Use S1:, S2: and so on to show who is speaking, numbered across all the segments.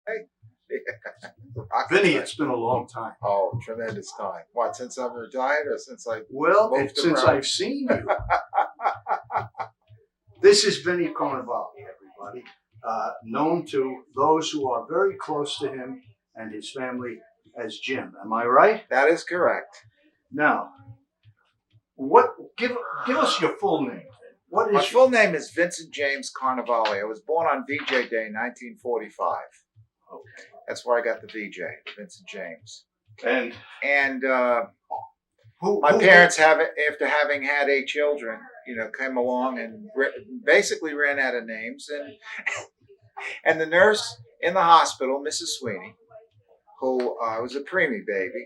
S1: Hey.
S2: Vinny, it's been a long time.
S1: Oh, tremendous time. What, since I'm retired or since I
S2: since I've seen you. This is Vinny Carnevale, everybody. Known to those who are very close to him and his family as Jim. Am I right?
S1: That is correct.
S2: Now, give us your full name.
S1: My full name is Vincent James Carnevale. I was born on VJ Day, 1945.
S2: Okay.
S1: That's where I got the VJ, Vincent James.
S2: And
S1: my parents, after having had 8 children, came along and basically ran out of names. And the nurse in the hospital, Mrs. Sweeney, who was a preemie baby,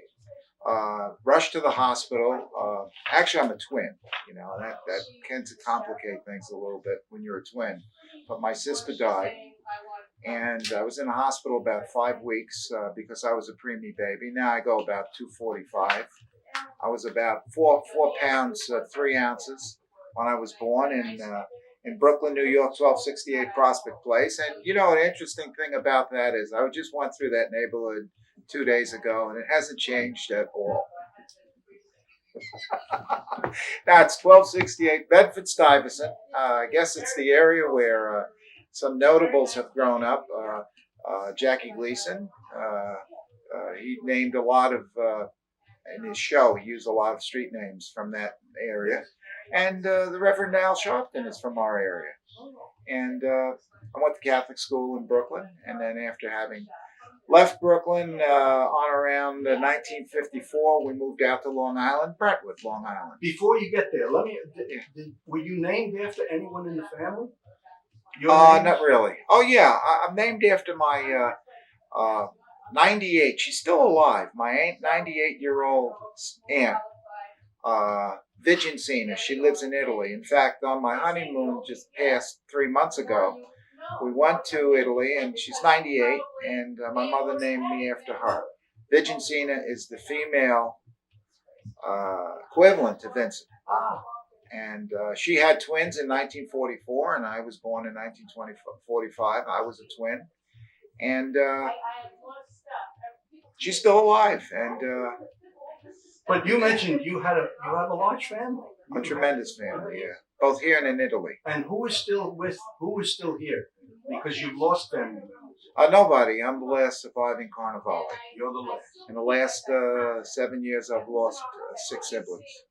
S1: rushed to the hospital. Actually, I'm a twin, that tends to complicate things a little bit when you're a twin. But my sister died, and I was in the hospital about 5 weeks because I was a preemie baby. Now I go about 245. I was about 4 pounds 3 ounces when I was born in Brooklyn, New York, 1268 Prospect Place. And an interesting thing about that is I just went through that neighborhood 2 days ago, and it hasn't changed at all. Now it's 1268 Bedford-Stuyvesant. I guess it's the area where some notables have grown up. Jackie Gleason, he named a lot of, in his show, he used a lot of street names from that area. And the Reverend Al Sharpton is from our area. And I went to Catholic school in Brooklyn, and then after having left Brooklyn on around 1954, we moved out to Long Island, Brentwood, Long Island.
S2: Before you get there, were you named after anyone in the family?
S1: Not really. Oh yeah, I'm named after my 98. She's still alive. My 98-year-old aunt, Vincent. She lives in Italy. In fact, on my honeymoon just past 3 months ago, we went to Italy, and she's 98, and my mother named me after her. Vincent is the female equivalent to Vincent. And she had twins in 1944, and I was born in 1945. I was a twin. And she's still alive. And
S2: but you mentioned you have a large family.
S1: A tremendous family, yeah. Both here and in Italy.
S2: And who is still here? Because you've lost family members.
S1: Nobody. I'm the last surviving Carnevale.
S2: You're the last.
S1: In the last 7 years, I've lost 6 siblings.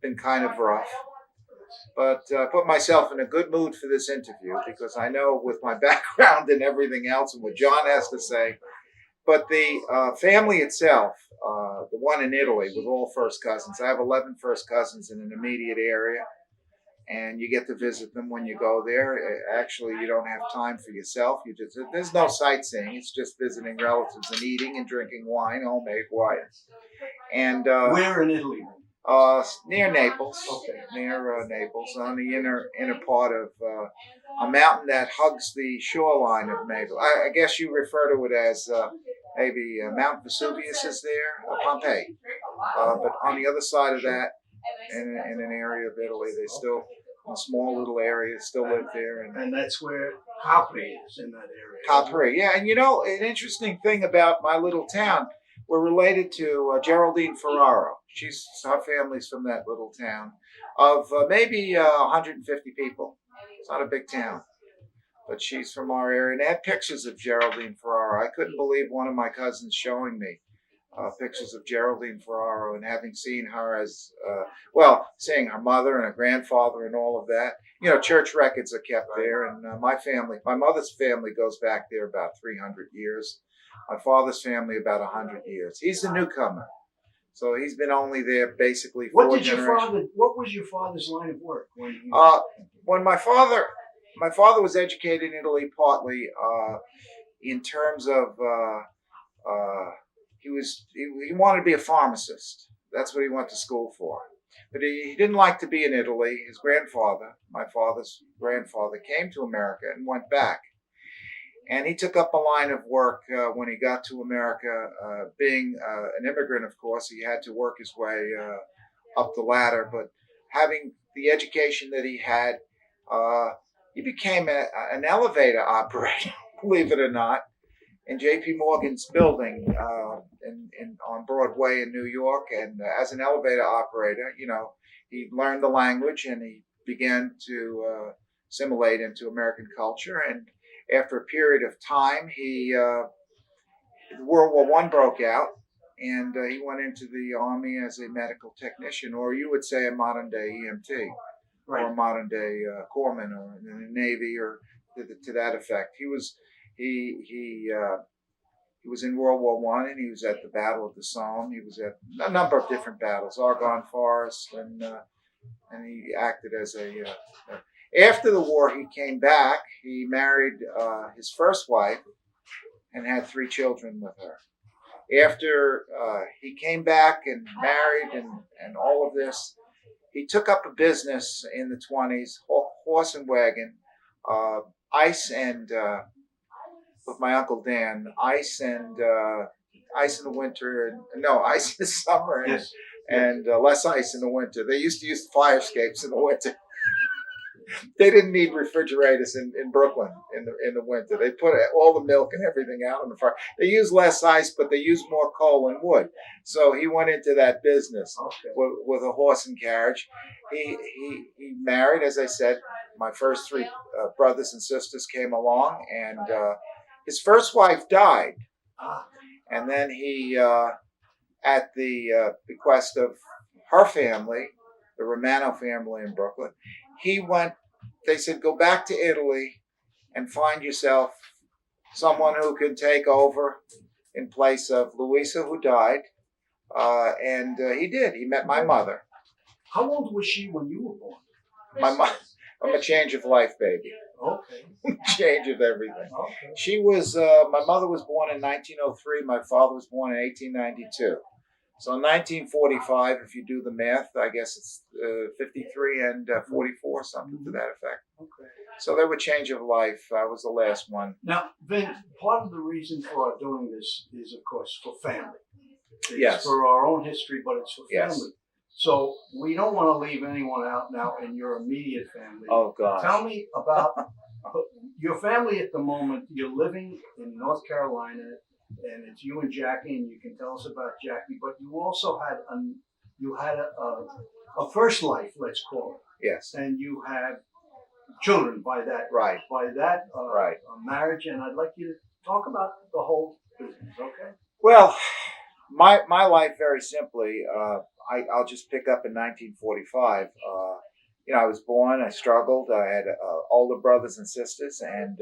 S1: Been kind of rough. But I put myself in a good mood for this interview because I know with my background and everything else and what John has to say. But the family itself, the one in Italy, with all first cousins. I have 11 first cousins in an immediate area. And you get to visit them when you go there. Actually, you don't have time for yourself. There's no sightseeing. It's just visiting relatives and eating and drinking wine, homemade wine. And
S2: where in Italy?
S1: Near Naples.
S2: Okay.
S1: Near Naples, on the inner part of a mountain that hugs the shoreline of Naples. I guess you refer to it as maybe Mount Vesuvius is there, Pompeii. But on the other side of that, in an area of Italy, they still, in a small little area, still live there.
S2: And that's where Capri is, in that area.
S1: Capri, yeah. And an interesting thing about my little town, we're related to Geraldine Ferraro. Her family's from that little town of maybe 150 people. It's not a big town, but she's from our area. And they had pictures of Geraldine Ferraro. I couldn't believe one of my cousins showing me pictures of Geraldine Ferraro, and having seen her as, seeing her mother and her grandfather and all of that. Church records are kept there. And my mother's family goes back there about 300 years. My father's family about 100 years. He's a newcomer. So he's been only there basically 4 generations.
S2: What was your father's line of work?
S1: When my father was educated in Italy partly in terms of he wanted to be a pharmacist. That's what he went to school for. But he didn't like to be in Italy. His grandfather, my father's grandfather, came to America and went back. And he took up a line of work when he got to America. Being an immigrant, of course, he had to work his way up the ladder. But having the education that he had, he became an elevator operator, believe it or not. in J.P. Morgan's building on Broadway in New York, and as an elevator operator, he learned the language and he began to assimilate into American culture. And after a period of time, World War I broke out, and he went into the Army as a medical technician, or you would say a modern day EMT,
S2: Right.
S1: or a modern day corpsman, or in the Navy, or to that effect. He was in World War I, and he was at the Battle of the Somme. He was at a number of different battles, Argonne Forest, and he acted as after the war, he came back. He married his first wife and had 3 children with her. After he came back and married and all of this, he took up a business in the 20s, horse and wagon, ice and with my Uncle Dan, ice in the winter, ice in the summer, and,
S2: Yes.
S1: and less ice in the winter. They used to use fire escapes in the winter. They didn't need refrigerators in Brooklyn in the winter. They put all the milk and everything out on the fire. They use less ice, but they use more coal and wood. So he went into that business with a horse and carriage. He married, as I said. My first 3 brothers and sisters came along, and his first wife died, and then he, at the bequest of her family, the Romano family in Brooklyn, he went. They said, go back to Italy and find yourself someone who can take over in place of Louisa, who died. And he did. He met my mother.
S2: How old was she when you were born?
S1: My mom. I'm a change of life baby.
S2: Okay.
S1: Change of everything.
S2: Okay.
S1: She was. My mother was born in 1903. My father was born in 1892. So in 1945, if you do the math, I guess it's 53 and 44, something to that effect.
S2: Okay.
S1: So they were change of life. I was the last one.
S2: Now, Vin, part of the reason for our doing this is, of course, for family. It's
S1: Yes.
S2: for our own history, but it's for family.
S1: Yes.
S2: So we don't want to leave anyone out now in your immediate family.
S1: Oh, gosh.
S2: Tell me about your family at the moment. You're living in North Carolina, and it's you and Jackie, and you can tell us about Jackie. But you also had a first life, let's call it.
S1: Yes.
S2: And you have children by that
S1: Right.
S2: Right. Marriage, and I'd like you to talk about the whole business. Okay.
S1: Well, my life, very simply, I'll just pick up in 1945. I was born, I struggled. I had older brothers and sisters, and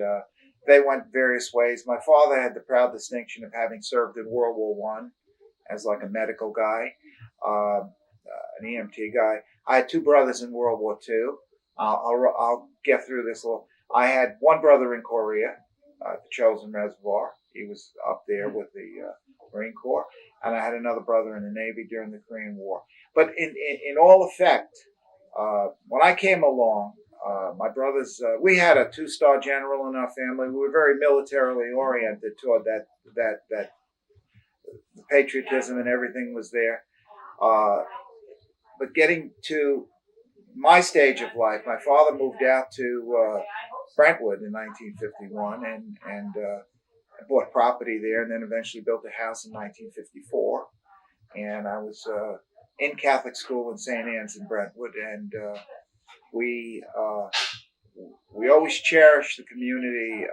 S1: they went various ways. My father had the proud distinction of having served in World War I as like a medical guy, an EMT guy. I had 2 brothers in World War II. I'll get through this a little. I had 1 brother in Korea, at the Chosin Reservoir. He was up there with the Marine Corps. And I had another brother in the Navy during the Korean War. But in all effect, when I came along, my brothers, we had a 2-star general in our family. We were very militarily oriented toward that the patriotism and everything was there. But getting to my stage of life, my father moved out to Brentwood in 1951 and bought property there, and then eventually built a house in 1954. And I was in Catholic school in St. Anne's in Brentwood, and we always cherished the community.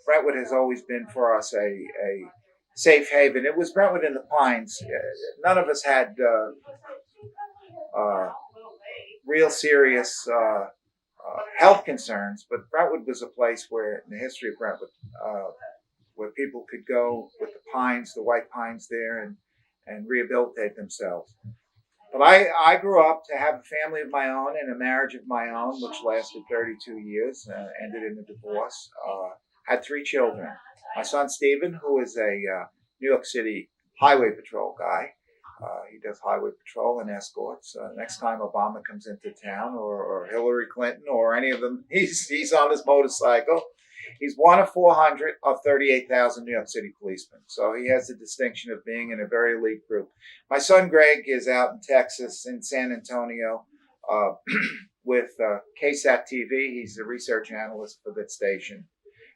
S1: Brentwood has always been for us a safe haven. It was Brentwood in the Pines. None of us had real serious health concerns, but Brentwood was a place where, in the history of Brentwood, where people could go with the pines, the white pines there, and rehabilitate themselves. But I grew up to have a family of my own and a marriage of my own, which lasted 32 years, ended in a divorce. Had 3 children. My son Stephen, who is a New York City highway patrol guy. He does highway patrol and escorts. Next time Obama comes into town, or Hillary Clinton, or any of them, he's on his motorcycle. He's one of 400 of 38,000 New York City policemen. So he has the distinction of being in a very elite group. My son Greg is out in Texas, in San Antonio, with KSAT TV. He's a research analyst for that station.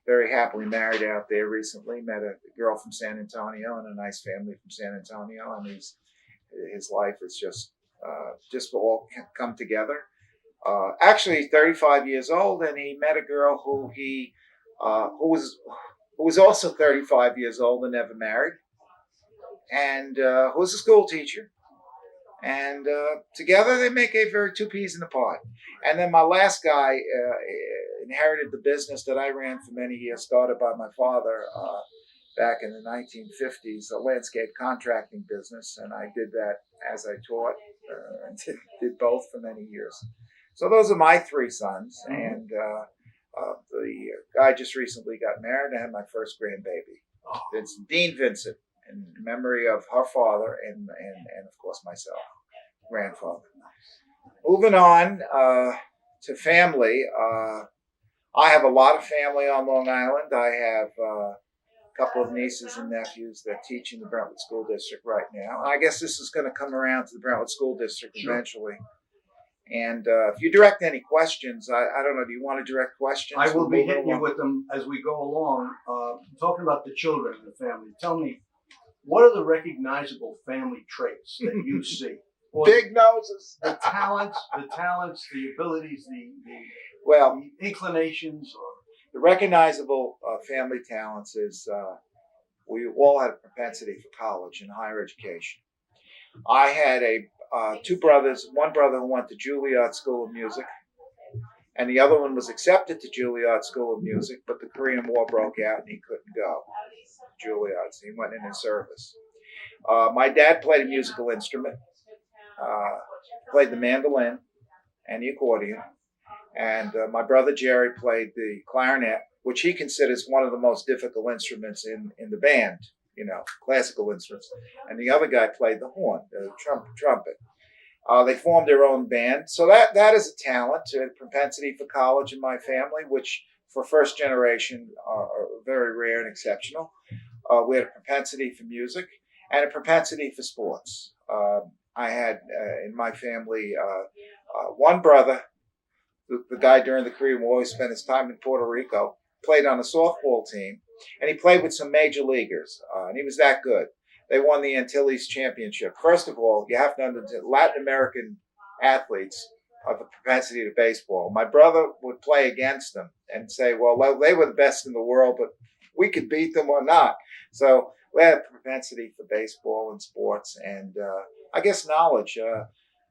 S1: very happily married out there recently. Met a girl from San Antonio and a nice family from San Antonio, and his life is just all come together. Actually, he's 35 years old, and he met a girl who was also 35 years old and never married, and who was a school teacher. And together they make a very two peas in a pod. And then my last guy inherited the business that I ran for many years, started by my father back in the 1950s, a landscape contracting business, and I did that as I taught and did both for many years. So those are my three sons, and the guy just recently got married, and I had my first grandbaby, Dean Vincent, in memory of her father and of course myself, grandfather. Moving on to family, I have a lot of family on Long Island. I have a couple of nieces and nephews that teach in the Brentwood School District right now. I guess this is going to come around to the Brentwood School District eventually. And if you direct any questions, I don't know, do you want to direct questions?
S2: I will be hitting you with them as we go along. Talking about the children in the family, tell me, what are the recognizable family traits that you see? Or
S1: big noses.
S2: The talents, the abilities, the inclinations. Or
S1: the recognizable family talents is we all had a propensity for college and higher education. I had two brothers, one brother who went to Juilliard School of Music, and the other one was accepted to Juilliard School of Music, but the Korean War broke out and he couldn't go. Juilliard, so he went in his service. My dad played a musical instrument, played the mandolin and the accordion, and my brother Jerry played the clarinet, which he considers one of the most difficult instruments in the band, classical instruments. And the other guy played the horn, the trumpet. They formed their own band. So that is a talent, a propensity for college in my family, which for first generation are very rare and exceptional. We had a propensity for music and a propensity for sports. I had in my family one brother, the guy during the Korean War, spent his time in Puerto Rico, played on a softball team, and he played with some major leaguers, and he was that good. They won the Antilles Championship. First of all, you have to understand, Latin American athletes have a propensity to baseball. My brother would play against them and say, well, they were the best in the world, but we could beat them or not. So we had a propensity for baseball and sports, and I guess knowledge.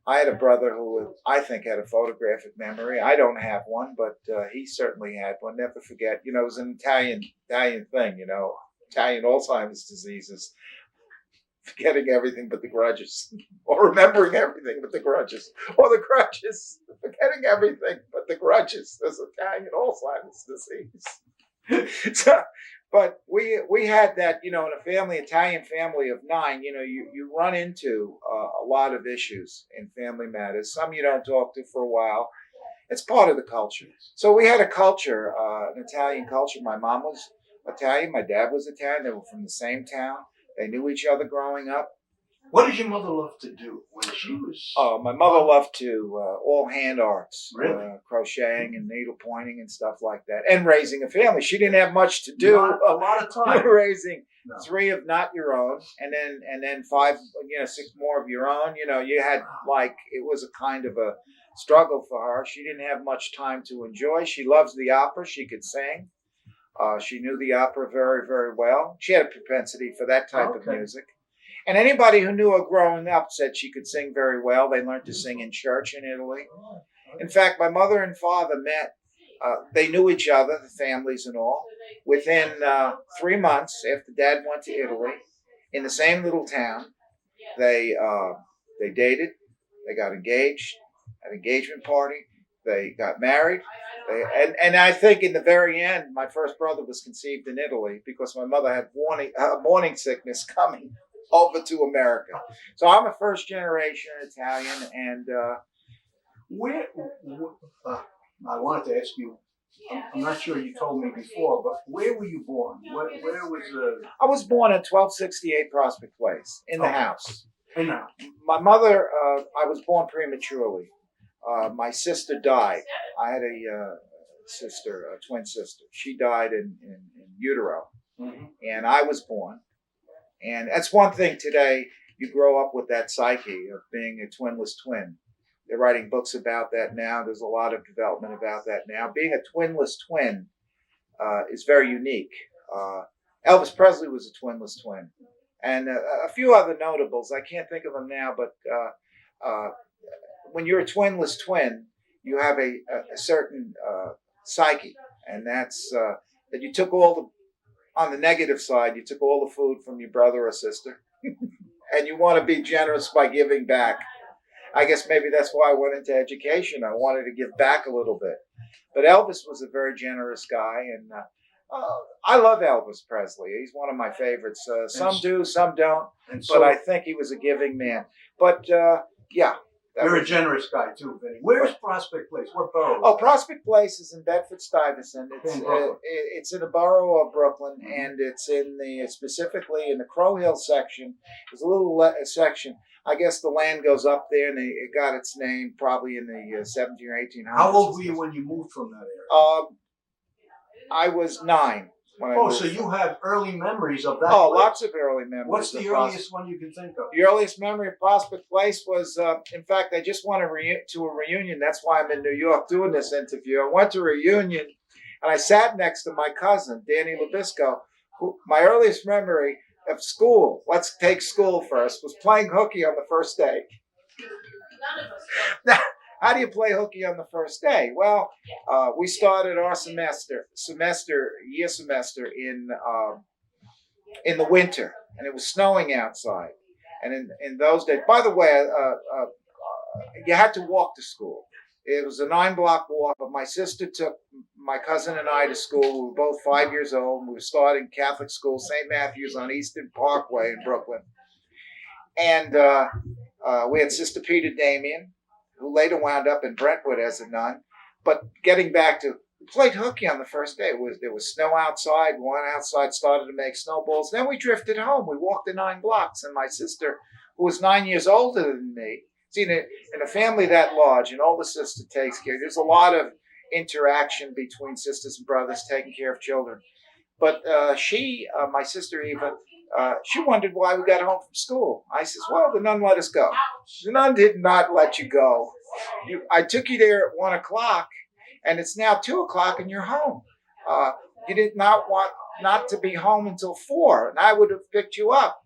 S1: I had a brother who I think had a photographic memory. I don't have one, but he certainly had one. Never forget. It was an Italian thing. Italian Alzheimer's disease is forgetting everything but the grudges, or remembering everything but the grudges, or the grudges, forgetting everything but the grudges. There's Italian Alzheimer's disease. So, but we had that, in a family, Italian family of 9, you run into a lot of issues in family matters. Some you don't talk to for a while. It's part of the culture. So we had a culture, an Italian culture. My mom was Italian. My dad was Italian. They were from the same town. They knew each other growing up.
S2: What did your mother love to do when she was?
S1: Oh, my mother loved to all hand arts,
S2: really?
S1: Crocheting and needle pointing and stuff like that, and raising a family. She didn't have much to do.
S2: Not a lot of time.
S1: Raising 3 of not your own, and then 5, 6 more of your own. You had it was a kind of a struggle for her. She didn't have much time to enjoy. She loves the opera. She could sing. She knew the opera very, very well. She had a propensity for that type of music. And anybody who knew her growing up said she could sing very well. They learned to sing in church in Italy. In fact, my mother and father met. They knew each other, the families and all. Within 3 months after Dad went to Italy, in the same little town, they dated. They got engaged, had an engagement party. They got married. And I think in the very end, my first brother was conceived in Italy because my mother had morning sickness coming over to America. So I'm a first generation Italian, and
S2: I wanted to ask you. I'm not sure you told me before, but where were you born? Where was the?
S1: I was born at 1268 Prospect Place in the house.
S2: In the house.
S1: My mother, I was born prematurely. My sister died. I had a sister, a twin sister. She died in utero,
S2: Mm-hmm.
S1: and I was born. And that's one thing today. You grow up with that psyche of being a twinless twin. They're writing books about that now. There's a lot of development about that now. Being a twinless twin is very unique. Elvis Presley was a twinless twin, and a few other notables. I can't think of them now, but when you're a twinless twin, you have a certain psyche, and that's that you took all the on the negative side, you took all the food from your brother or sister, and you want to be generous by giving back. I guess maybe that's why I went into education. I wanted to give back a little bit. But Elvis was a very generous guy, and I love Elvis Presley. He's one of my favorites. Some do, some don't,
S2: And
S1: but
S2: so
S1: I think he was a giving man. But yeah.
S2: you're a generous guy too, Vinny. Where's Prospect Place? What borough?
S1: Oh, Prospect Place is in Bedford Stuyvesant.
S2: In Brooklyn.
S1: It's in the borough of Brooklyn, and it's specifically in the Crow Hill section. There's a little section. I guess the land goes up there, and it got its name probably in the 17 or 1800s.
S2: How old were you when you moved from that area?
S1: I was 9 when I moved.
S2: So you have early memories of that
S1: Oh,
S2: place.
S1: lots of early memories.
S2: What's the earliest one you can think of?
S1: The earliest memory of Prospect Place was, in fact, I just went to a reunion. That's why I'm in New York doing this interview. I went to a reunion, and I sat next to my cousin, Danny Labisco, who my earliest memory of school, let's take school first, was playing hooky on the first day.
S3: None of us
S1: Now, how do you play hooky on the first day? Well, we started our semester in the winter, and it was snowing outside. And in those days, by the way, you had to walk to school. It was a 9-block walk, but my sister took my cousin and I to school. We were both 5 years old, and we were starting Catholic school, St. Matthew's on Eastern Parkway in Brooklyn. And we had Sister Peter Damien, who later wound up in Brentwood as a nun. But getting back to, we played hooky on the first day. There was snow outside. We went outside, started to make snowballs. Then we drifted home. We walked the 9 blocks, and my sister, who was 9 years older than me, see, in a family that large, an older sister takes care. There's a lot of interaction between sisters and brothers taking care of children. But my sister Eva, she wondered why we got home from school. I says, well, the nun let us go. The nun did not let you go. I took you there at 1 o'clock, and it's now 2 o'clock, and you're home. You did not want not to be home until 4, and I would have picked you up.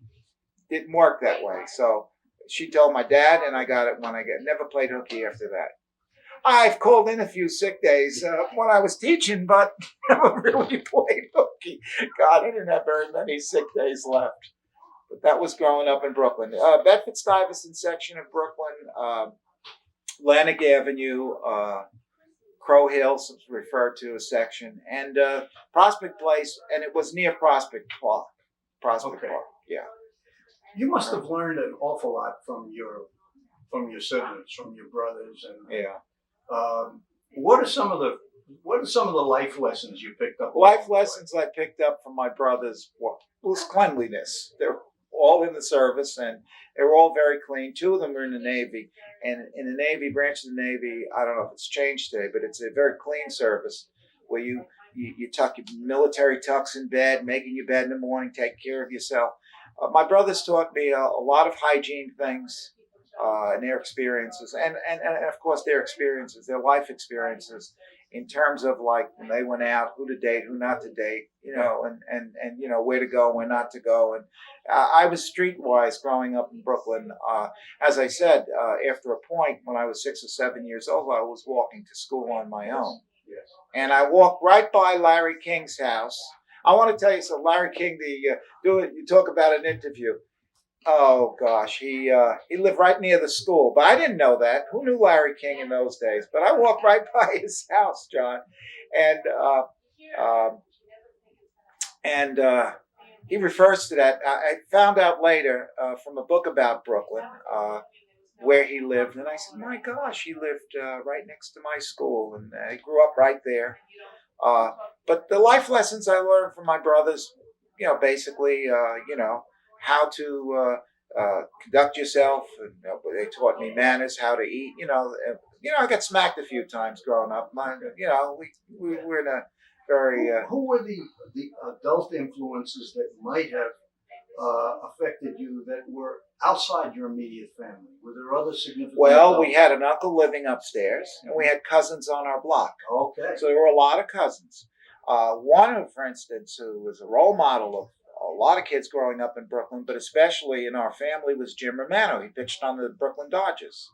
S1: Didn't work that way. So she told my dad, and I got it when I never played hooky after that. I've called in a few sick days when I was teaching, but never really played hooky. God, I didn't have very many sick days left. But that was growing up in Brooklyn. Bedford Stuyvesant section of Brooklyn, Atlantic Avenue, Crow Hill, referred to as section, and Prospect Place, and it was near Prospect Park. Prospect Park, yeah.
S2: You must have learned an awful lot from your siblings, from your brothers, and
S1: Yeah.
S2: What are some of the life lessons you picked up?
S1: Life lessons I picked up from my brothers was cleanliness. They're all in the service, and they were all very clean. 2 of them were in the Navy, and in the Navy, branch of the Navy, I don't know if it's changed today, but it's a very clean service where you tuck your military tucks in bed, making your bed in the morning, taking care of yourself. My brothers taught me a lot of hygiene things. And their experiences, and of course their experiences, their life experiences, in terms of like when they went out, who to date, who not to date, and you know where to go, where not to go. And I was streetwise growing up in Brooklyn. As I said, after a point when I was 6 or 7 years old, I was walking to school on my own, and I walked right by Larry King's house. I want to tell you, so Larry King, you talk about an interview. Oh gosh, he lived right near the school, but I didn't know that. Who knew Larry King in those days? But I walked right by his house, John, and he refers to that. I found out later from a book about Brooklyn where he lived, and I said, "My gosh, he lived right next to my school, and I grew up right there." But the life lessons I learned from my brothers, basically, how to conduct yourself. And they taught me manners, how to eat. I got smacked a few times growing up. We were in a very
S2: Who were the adult influences that might have affected you that were outside your immediate family? Were there other significant?
S1: well,
S2: adults?
S1: we had an uncle living upstairs, and we had cousins on our block.
S2: Okay.
S1: So there were a lot of cousins. One, for instance, who was a role model of a lot of kids growing up in Brooklyn, but especially in our family, was Jim Romano. He pitched on the Brooklyn Dodgers.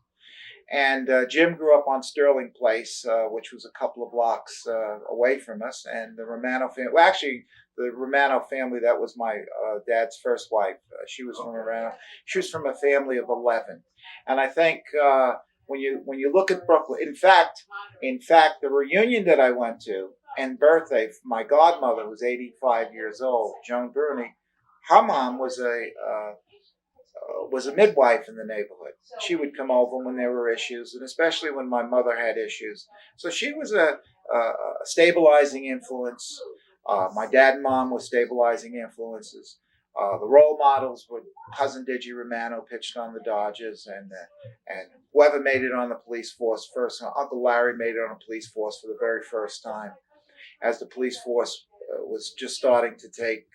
S1: And Jim grew up on Sterling Place, which was a couple of blocks away from us. And the Romano family, well, actually, the Romano family, that was my dad's first wife. She was from Romano. She was from a family of 11. And I think when you look at Brooklyn, in fact, the reunion that I went to and birthday, my godmother was 85 years old, Joan Bruni. Her mom was a midwife in the neighborhood. She would come over when there were issues, and especially when my mother had issues. So she was a stabilizing influence. My dad and mom were stabilizing influences. The role models were cousin Digi Romano, pitched on the Dodgers, and whoever made it on the police force first. Uncle Larry made it on the police force for the very first time, as the police force was just starting to take.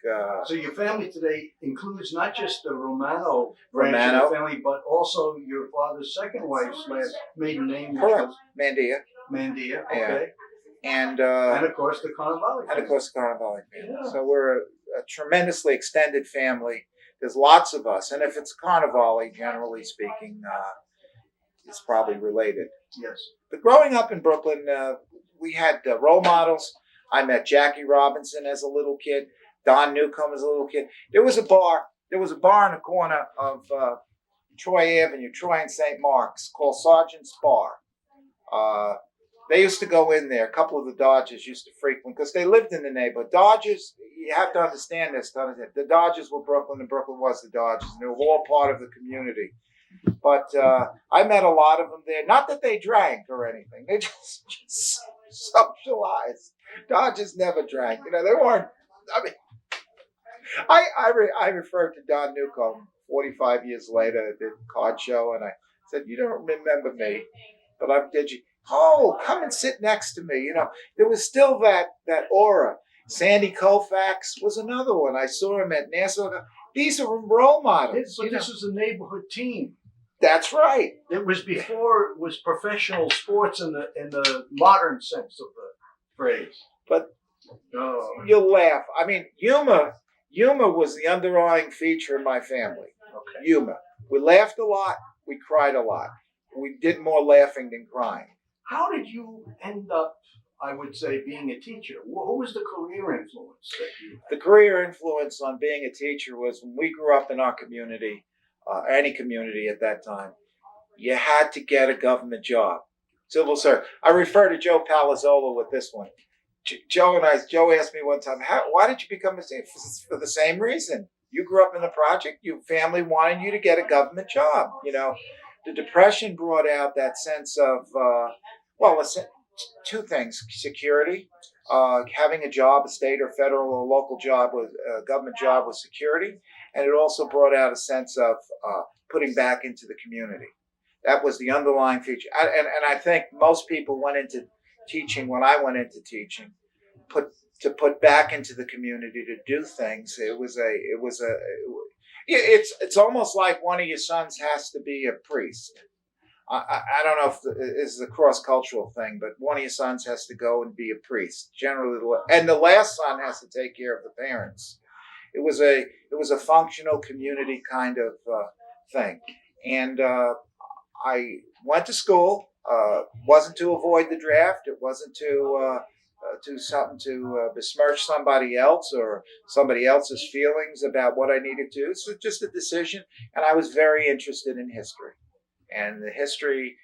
S2: So your family today includes not just the Romano branch of the family, but also your father's second wife's last maiden name, which
S1: Correct.
S2: was
S1: Mandia.
S2: Mandia.
S1: Yeah.
S2: Okay.
S1: And
S2: of course the Carnevale family.
S1: And of course the Carnevale family.
S2: Yeah.
S1: So we're a tremendously extended family. There's lots of us, and if it's Carnevale, generally speaking, it's probably related.
S2: Yes.
S1: But growing up in Brooklyn, we had role models. I met Jackie Robinson as a little kid, Don Newcomb as a little kid. There was a bar in the corner of Troy Avenue, Troy and St. Mark's, called Sergeant's Bar. They used to go in there. A couple of the Dodgers used to frequent because they lived in the neighborhood. Dodgers, you have to understand this. The Dodgers were Brooklyn, and Brooklyn was the Dodgers. And they were all part of the community. But I met a lot of them there. Not that they drank or anything. They just socialized. Dodgers never drank. They weren't. I mean, I referred to Don Newcomb 45 years later at the card show, and I said, "You don't remember me, but I'm Digi. Oh, come and sit next to me." There was still that aura. Sandy Koufax was another one. I saw him at Nassau. These are role models.
S2: But this was a neighborhood team.
S1: That's right.
S2: It was before it was professional sports in the modern sense of the phrase.
S1: But you'll laugh. I mean, humor was the underlying feature in my family.
S2: Okay.
S1: Humor. We laughed a lot. We cried a lot. We did more laughing than crying.
S2: How did you end up, I would say, being a teacher? Who was the career influence that you had?
S1: The career influence on being a teacher was when we grew up in our community, any community at that time, you had to get a government job. Civil service. I refer to Joe Palazzolo with this one. Joe asked me one time, why did you become a teacher? For the same reason. You grew up in the project. Your family wanted you to get a government job. The Depression brought out that sense of, two things: security, having a job, a state or federal or local job, a government job with security, and it also brought out a sense of putting back into the community. That was the underlying feature. And I think most people went into teaching when I went into teaching, put back into the community to do things. It's almost like one of your sons has to be a priest. I don't know if this is a cross-cultural thing, but one of your sons has to go and be a priest. Generally, and the last son has to take care of the parents. It was a functional community kind of thing. And I went to school. Wasn't to avoid the draft. It wasn't to besmirch somebody else or somebody else's feelings about what I needed to. It's just a decision. And I was very interested in history. And the history,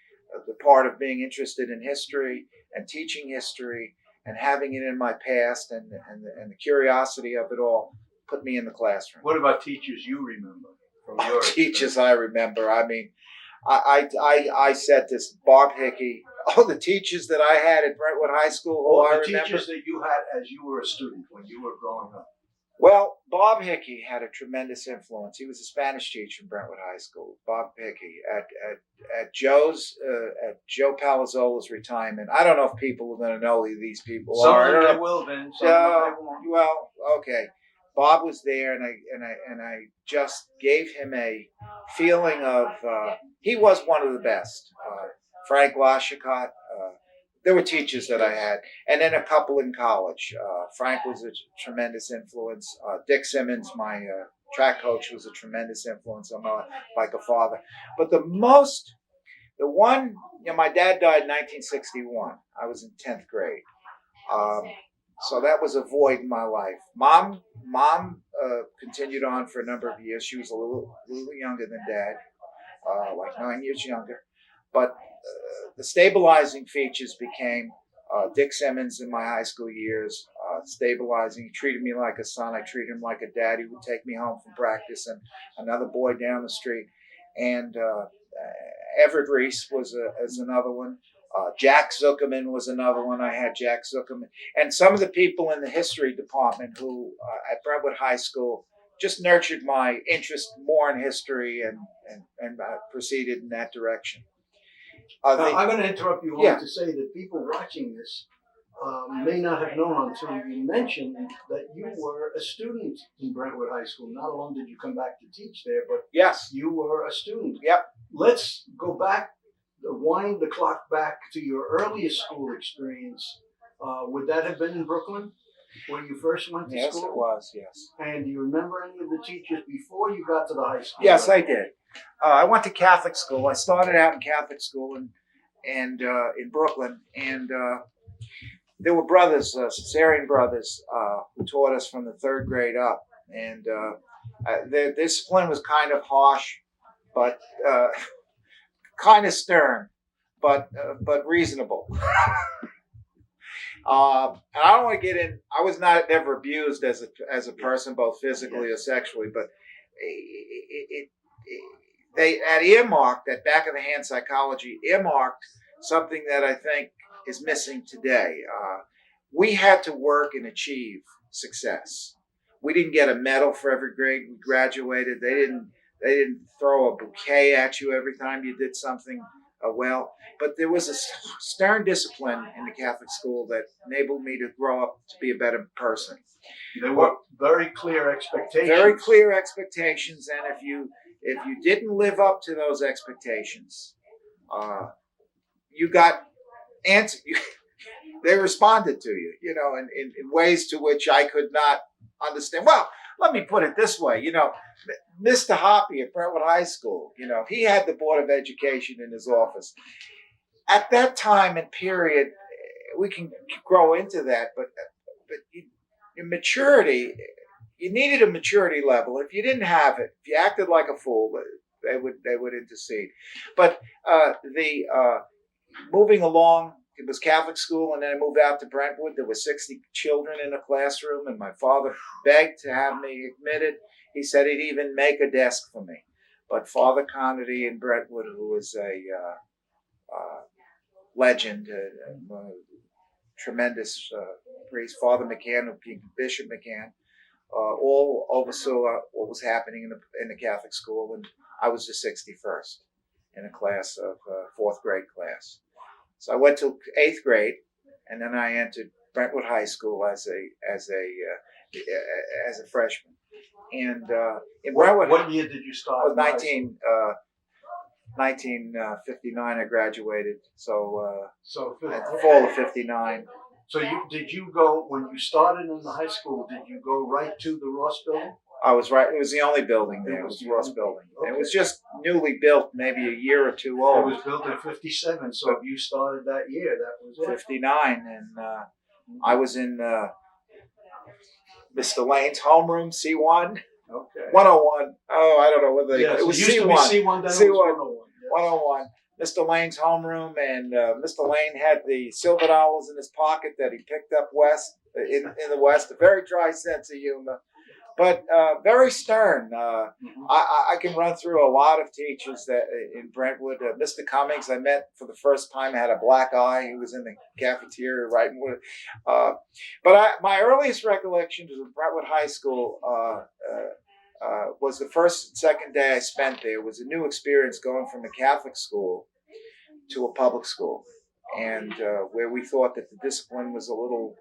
S1: the part of being interested in history and teaching history and having it in my past and the curiosity of it all put me in the classroom.
S2: What about teachers you remember from your
S1: teachers I remember? I mean, I said this, Bob Hickey, the teachers that I had at Brentwood High School,
S2: the teachers that you had as you were a student when you were growing up.
S1: Well, Bob Hickey had a tremendous influence. He was a Spanish teacher in Brentwood High School. Bob Hickey at Joe Palazzola's retirement. I don't know if people are going to know who these people
S2: Some
S1: are.
S2: of them they will, Vin. Some of them they won't.
S1: Well, okay. Bob was there, and I just gave him a feeling of he was one of the best. Frank Lashicott. There were teachers that I had, and then a couple in college. Frank was a tremendous influence. Dick Simmons, my track coach, was a tremendous influence. I'm like a father. But the one, my dad died in 1961. I was in 10th grade. So that was a void in my life. Mom continued on for a number of years. She was a little younger than Dad, like 9 years younger. But the stabilizing features became Dick Simmons in my high school years. Stabilizing. He treated me like a son. I treated him like a dad. He would take me home from practice, and another boy down the street. And Everett Reese was another one. Jack Zuckerman was another one. I had Jack Zuckerman. And some of the people in the history department who at Brentwood High School just nurtured my interest more in history and proceeded in that direction.
S2: I'm going to interrupt you only to say that people watching this may not have known until you mentioned that you were a student in Brentwood High School. Not only did you come back to teach there, but
S1: yes,
S2: you were a student.
S1: Yep.
S2: Let's go back, wind the clock back to your earliest school experience. Would that have been in Brooklyn, where you first went to school?
S1: Yes, it was, yes.
S2: And do you remember any of the teachers before you got to the high school?
S1: Yes, I did. I went to Catholic school. I started out in Catholic school and in Brooklyn, and there were brothers, Caesarean brothers, who taught us from the third grade up, and their discipline was kind of harsh, but kind of stern, but reasonable. And I don't want to get in. I was never abused as a person, both physically or sexually, but they had earmarked, that back of the hand psychology earmarked something that I think is missing today. We had to work and achieve success. We didn't get a medal for every grade we graduated. They didn't throw a bouquet at you every time you did something well. But there was a stern discipline in the Catholic school that enabled me to grow up to be a better person.
S2: There were very clear expectations.
S1: Very clear expectations, and if you didn't live up to those expectations, you got answer. They responded to you, in ways to which I could not understand. Well, let me put it this way, Mr. Hoppy at Brentwood High School, he had the Board of Education in his office. At that time and period, we can grow into that, but in maturity, you needed a maturity level. If you didn't have it, if you acted like a fool, they would intercede. But moving along, it was Catholic school, and then I moved out to Brentwood. There were 60 children in a classroom, and my father begged to have me admitted. He said he'd even make a desk for me. But Father Carnevale in Brentwood, who was a legend, a tremendous priest, Father McCann, Bishop McCann, all oversaw what was happening in the Catholic school, and I was the 61st in a class of fourth grade class. So I went to 8th grade, and then I entered Brentwood High School as a freshman. And in Brentwood,
S2: what year did you start?
S1: 1959. I graduated. So
S2: okay.
S1: Fall of '59.
S2: So did you go when you started in the high school? Did you go right to the R.O.B.S building?
S1: I was right. It was the only building there. It was the R.O.B.S building. Okay. It was just newly built, maybe a year or two old.
S2: It was built in '57. So if you started that year, that was it.
S1: '59, and I was in Mr. Lane's homeroom, C1.
S2: Okay.
S1: 101. Oh, I don't know whether it was
S2: C1.
S1: C1.
S2: Then
S1: C1.
S2: It was
S1: 101. Mr. Lane's homeroom, and Mr. Lane had the silver dollars in his pocket that he picked up in the West. A very dry sense of humor, but very stern. I can run through a lot of teachers that in Brentwood. Mr. Cummings, I met for the first time, had a black eye. He was in the cafeteria writing with. My earliest recollections of Brentwood High School was the first and second day I spent there. It was a new experience going from a Catholic school to a public school, and where we thought that the discipline was a little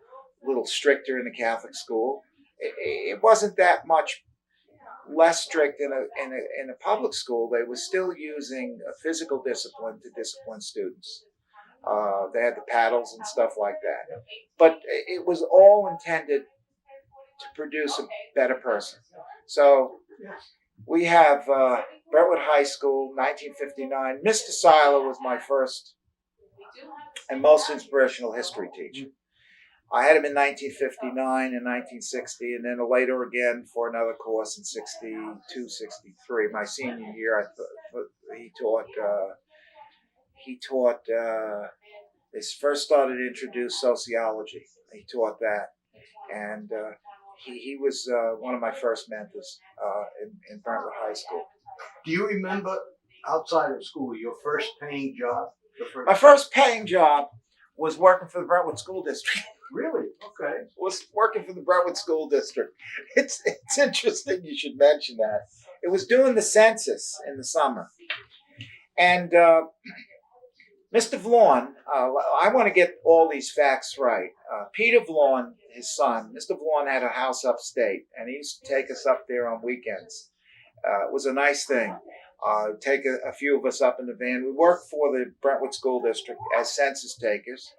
S1: stricter in the Catholic school. It wasn't that much less strict in a public school. They were still using physical discipline to discipline students. They had the paddles and stuff like that, but it was all intended to produce a better person. So we have Brentwood High School, 1959. Mr. Seiler was my first and most inspirational history teacher. I had him in 1959 and 1960, and then later again for another course in 62, 63. My senior year, he taught. They first started to introduce sociology. He taught that, and he was one of my first mentors in Brentwood High School.
S2: Do you remember, outside of school, your first paying job?
S1: My first paying job was working for the Brentwood School District.
S2: Really? Okay.
S1: Was working for the Brentwood School District. It's interesting you should mention that. It was doing the census in the summer. And Mr. Vaughn, I want to get all these facts right. Peter Vaughn, his son, Mr. Vaughn had a house upstate, and he used to take us up there on weekends. It was a nice thing. Take a few of us up in the van. We worked for the Brentwood School District as census takers.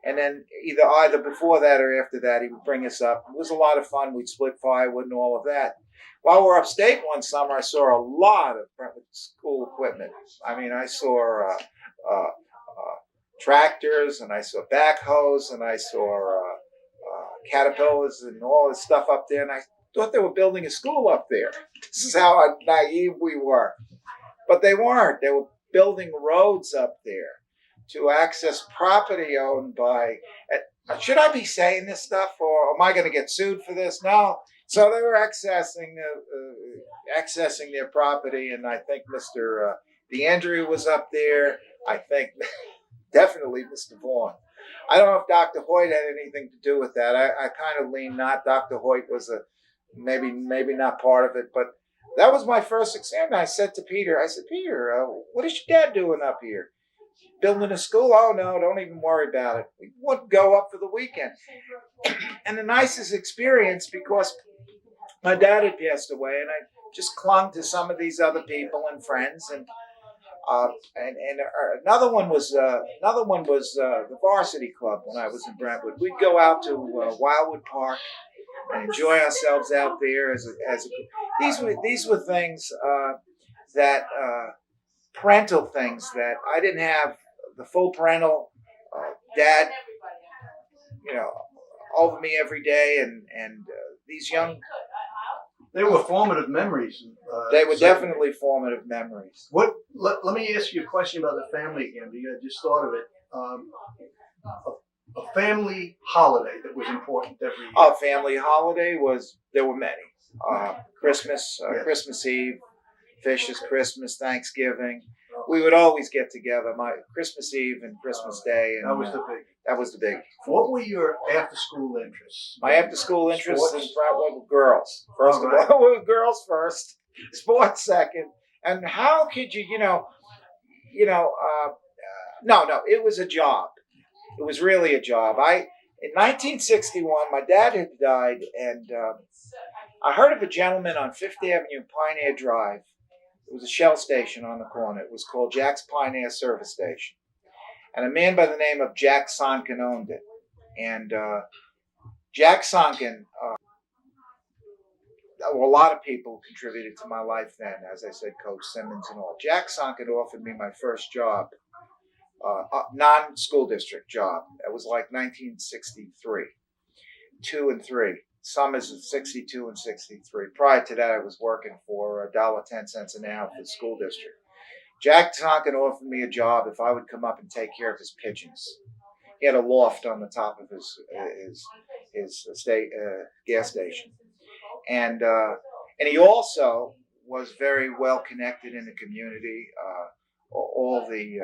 S1: And then either before that or after that, he would bring us up. It was a lot of fun. We'd split firewood and all of that. While we're upstate one summer, I saw a lot of Brentwood school equipment. I mean, I saw tractors, and I saw backhoes, and I saw caterpillars and all this stuff up there. And I thought they were building a school up there. This is how naive we were. But they weren't. They were building roads up there to access property owned by. Should I be saying this stuff, or am I going to get sued for this? No. So they were accessing their property, and I think Mr. DeAndrea was up there. I think definitely Mr. Vaughn. I don't know if Dr. Hoyt had anything to do with that. I kind of lean not. Dr. Hoyt was maybe not part of it, but that was my first exam. I said to Peter, Peter, what is your dad doing up here? Building a school? Oh, no, don't even worry about it. We would go up for the weekend. And the nicest experience, because my dad had passed away, and I just clung to some of these other people and friends. And another one was the varsity club when I was in Brentwood. We'd go out to Wildwood Park and enjoy ourselves out there as a these were things that parental things that I didn't have the full parental dad, over me every day, and these young.
S2: They were formative memories.
S1: They were definitely formative memories.
S2: Let me ask you a question about the family again, because I just thought of it. A family holiday that was important every year.
S1: A family holiday there were many. Christmas, Christmas Eve, Fisher's Christmas, Thanksgiving. We would always get together. My Christmas Eve and Christmas Day. And, that was the big.
S2: What were your after-school interests?
S1: My after-school interests in Brentwood were girls. First of all, we were girls first, sports second. And how could you, no, it was a job. It was really a job. In 1961, my dad had died, and I heard of a gentleman on Fifth Avenue, Pioneer Drive. It was a Shell station on the corner. It was called Jack's Pioneer Service Station. And a man by the name of Jack Sonkin owned it. And Jack Sonkin, a lot of people contributed to my life then, as I said, Coach Simmons and all. Jack Sonkin offered me my first job, non-school district job. It was like 1963, 2 and 3. Summers of 62 and 63. Prior to that, I was working for $1.10 an hour for the school district. Jack Tonkin offered me a job if I would come up and take care of his pigeons. He had a loft on the top of his gas station. and he also was very well connected in the community. All the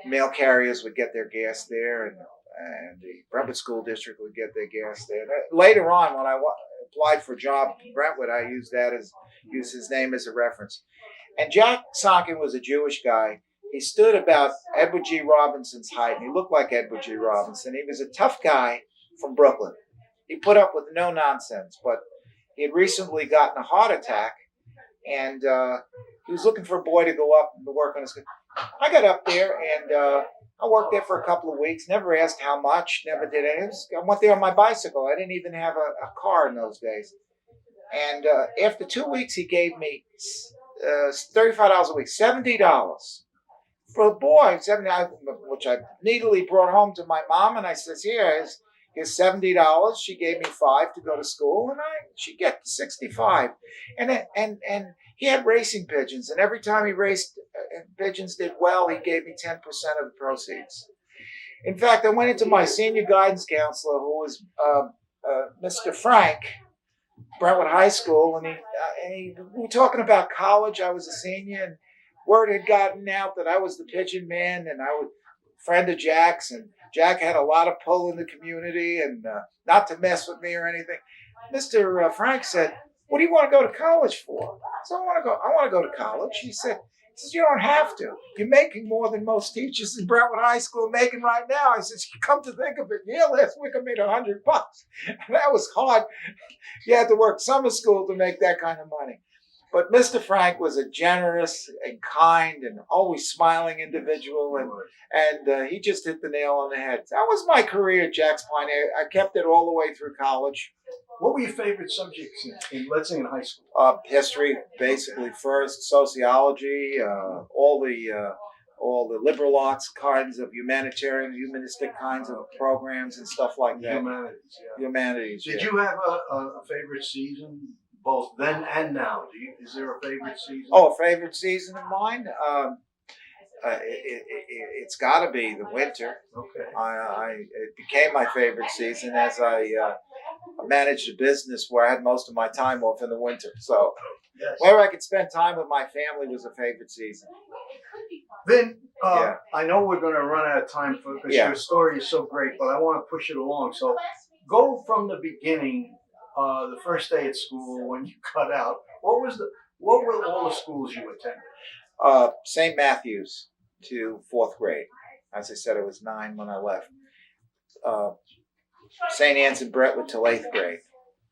S1: mail carriers would get their gas there, and the Brentwood School District would get their gas there. Later on, when I applied for a job in Brentwood, I used his name as a reference. And Jack Sonkin was a Jewish guy. He stood about Edward G. Robinson's height, and he looked like Edward G. Robinson. He was a tough guy from Brooklyn. He put up with no nonsense, but he had recently gotten a heart attack, and he was looking for a boy to go up and work on his. I got up there, and I worked there for a couple of weeks. Never asked how much. Never did anything. I went there on my bicycle. I didn't even have a car in those days. And after 2 weeks, he gave me $35 a week, $70 for a boy. $70, which I neatly brought home to my mom, and I says, "Here's $70." She gave me $5 to go to school, and she get $65. And he had racing pigeons, and every time he raced pigeons did well, he gave me 10% of the proceeds. In fact, I went into my senior guidance counselor, who was Mr. Frank, Brentwood High School, and we were talking about college. I was a senior, and word had gotten out that I was the pigeon man, and I was a friend of Jack's, and Jack had a lot of pull in the community, and not to mess with me or anything. Mr. Frank said, "What do you want to go to college for?" So I want to go to college. He says, "You don't have to. You're making more than most teachers in Brentwood High School are making right now." I says, "Come to think of it, yeah, last week I made $100. And that was hard. You had to work summer school to make that kind of money." But Mr. Frank was a generous and kind and always smiling individual, and he just hit the nail on the head. That was my career at Jack's Pioneer. I kept it all the way through college.
S2: What were your favorite subjects let's say in high school?
S1: History, basically first, sociology, all the liberal arts kinds of humanistic kinds of programs and stuff like that. Humanities.
S2: Did you have a favorite season, both then and now? Is there a favorite season?
S1: Oh, a favorite season of mine? It's got to be the winter.
S2: Okay.
S1: It became my favorite season as I managed a business where I had most of my time off in the winter. So
S2: yes,
S1: wherever I could spend time with my family was a favorite season.
S2: Then I know we're going to run out of time because your story is so great, but I want to push it along. So go from the beginning, the first day at school when you cut out. What were all the schools you attended?
S1: St. Matthew's to 4th grade. As I said, I was 9 when I left. St. Anne's in Brentwood till 8th grade,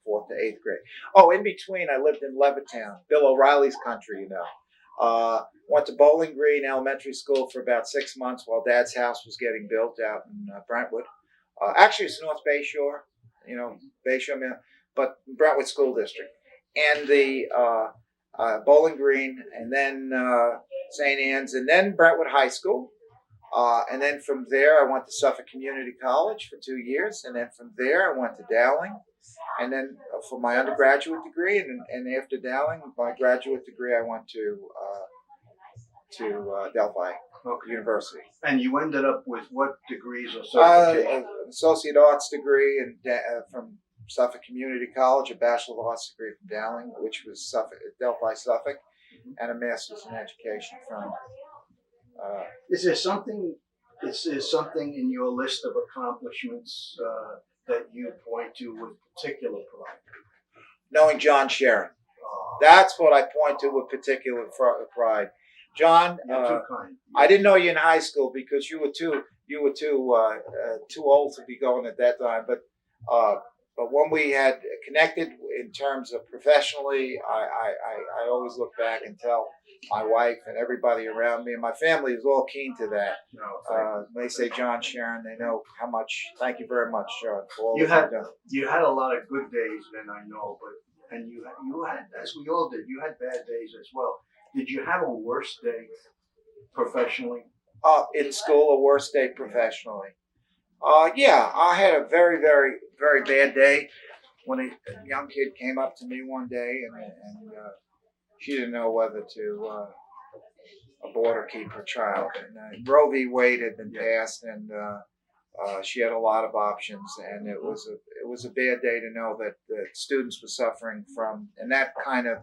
S1: 4th to 8th grade. Oh, in between, I lived in Levittown, Bill O'Reilly's country, you know. Went to Bowling Green Elementary School for about 6 months while Dad's house was getting built out in Brentwood. Actually, it's North Bayshore, Bayshore, but Brentwood School District. And the Bowling Green, and then St. Anne's, and then Brentwood High School. And then from there, I went to Suffolk Community College for 2 years. And then from there, I went to Dowling. And then for my undergraduate degree, and after Dowling, my graduate degree, I went to Delphi University.
S2: And you ended up with what degrees or certifications?
S1: An Associate Arts degree from Suffolk Community College, a Bachelor of Arts degree from Dowling, which was Delphi, Suffolk, and a Master's in Education from...
S2: Is there something in your list of accomplishments that you point to with particular pride?
S1: Knowing John Sherin. That's what I point to with particular pride. John, I didn't know you in high school because you were too old to be going at that time. But when we had connected in terms of professionally, I always look back and tell my wife and everybody around me, and my family is all keen to that. When they say John Sherin, they know how much. Thank you very much, John, for all that you've done.
S2: You had a lot of good days then, I know, and you had, as we all did, you had bad days as well. Did you have a worse day professionally?
S1: In school, a worse day professionally. Yeah, I had a very, very, very bad day when a young kid came up to me one day and she didn't know whether to abort or keep her child. And Roe v. Wade had been passed, and She had a lot of options, and it was a bad day to know that the students were suffering from, and that kind of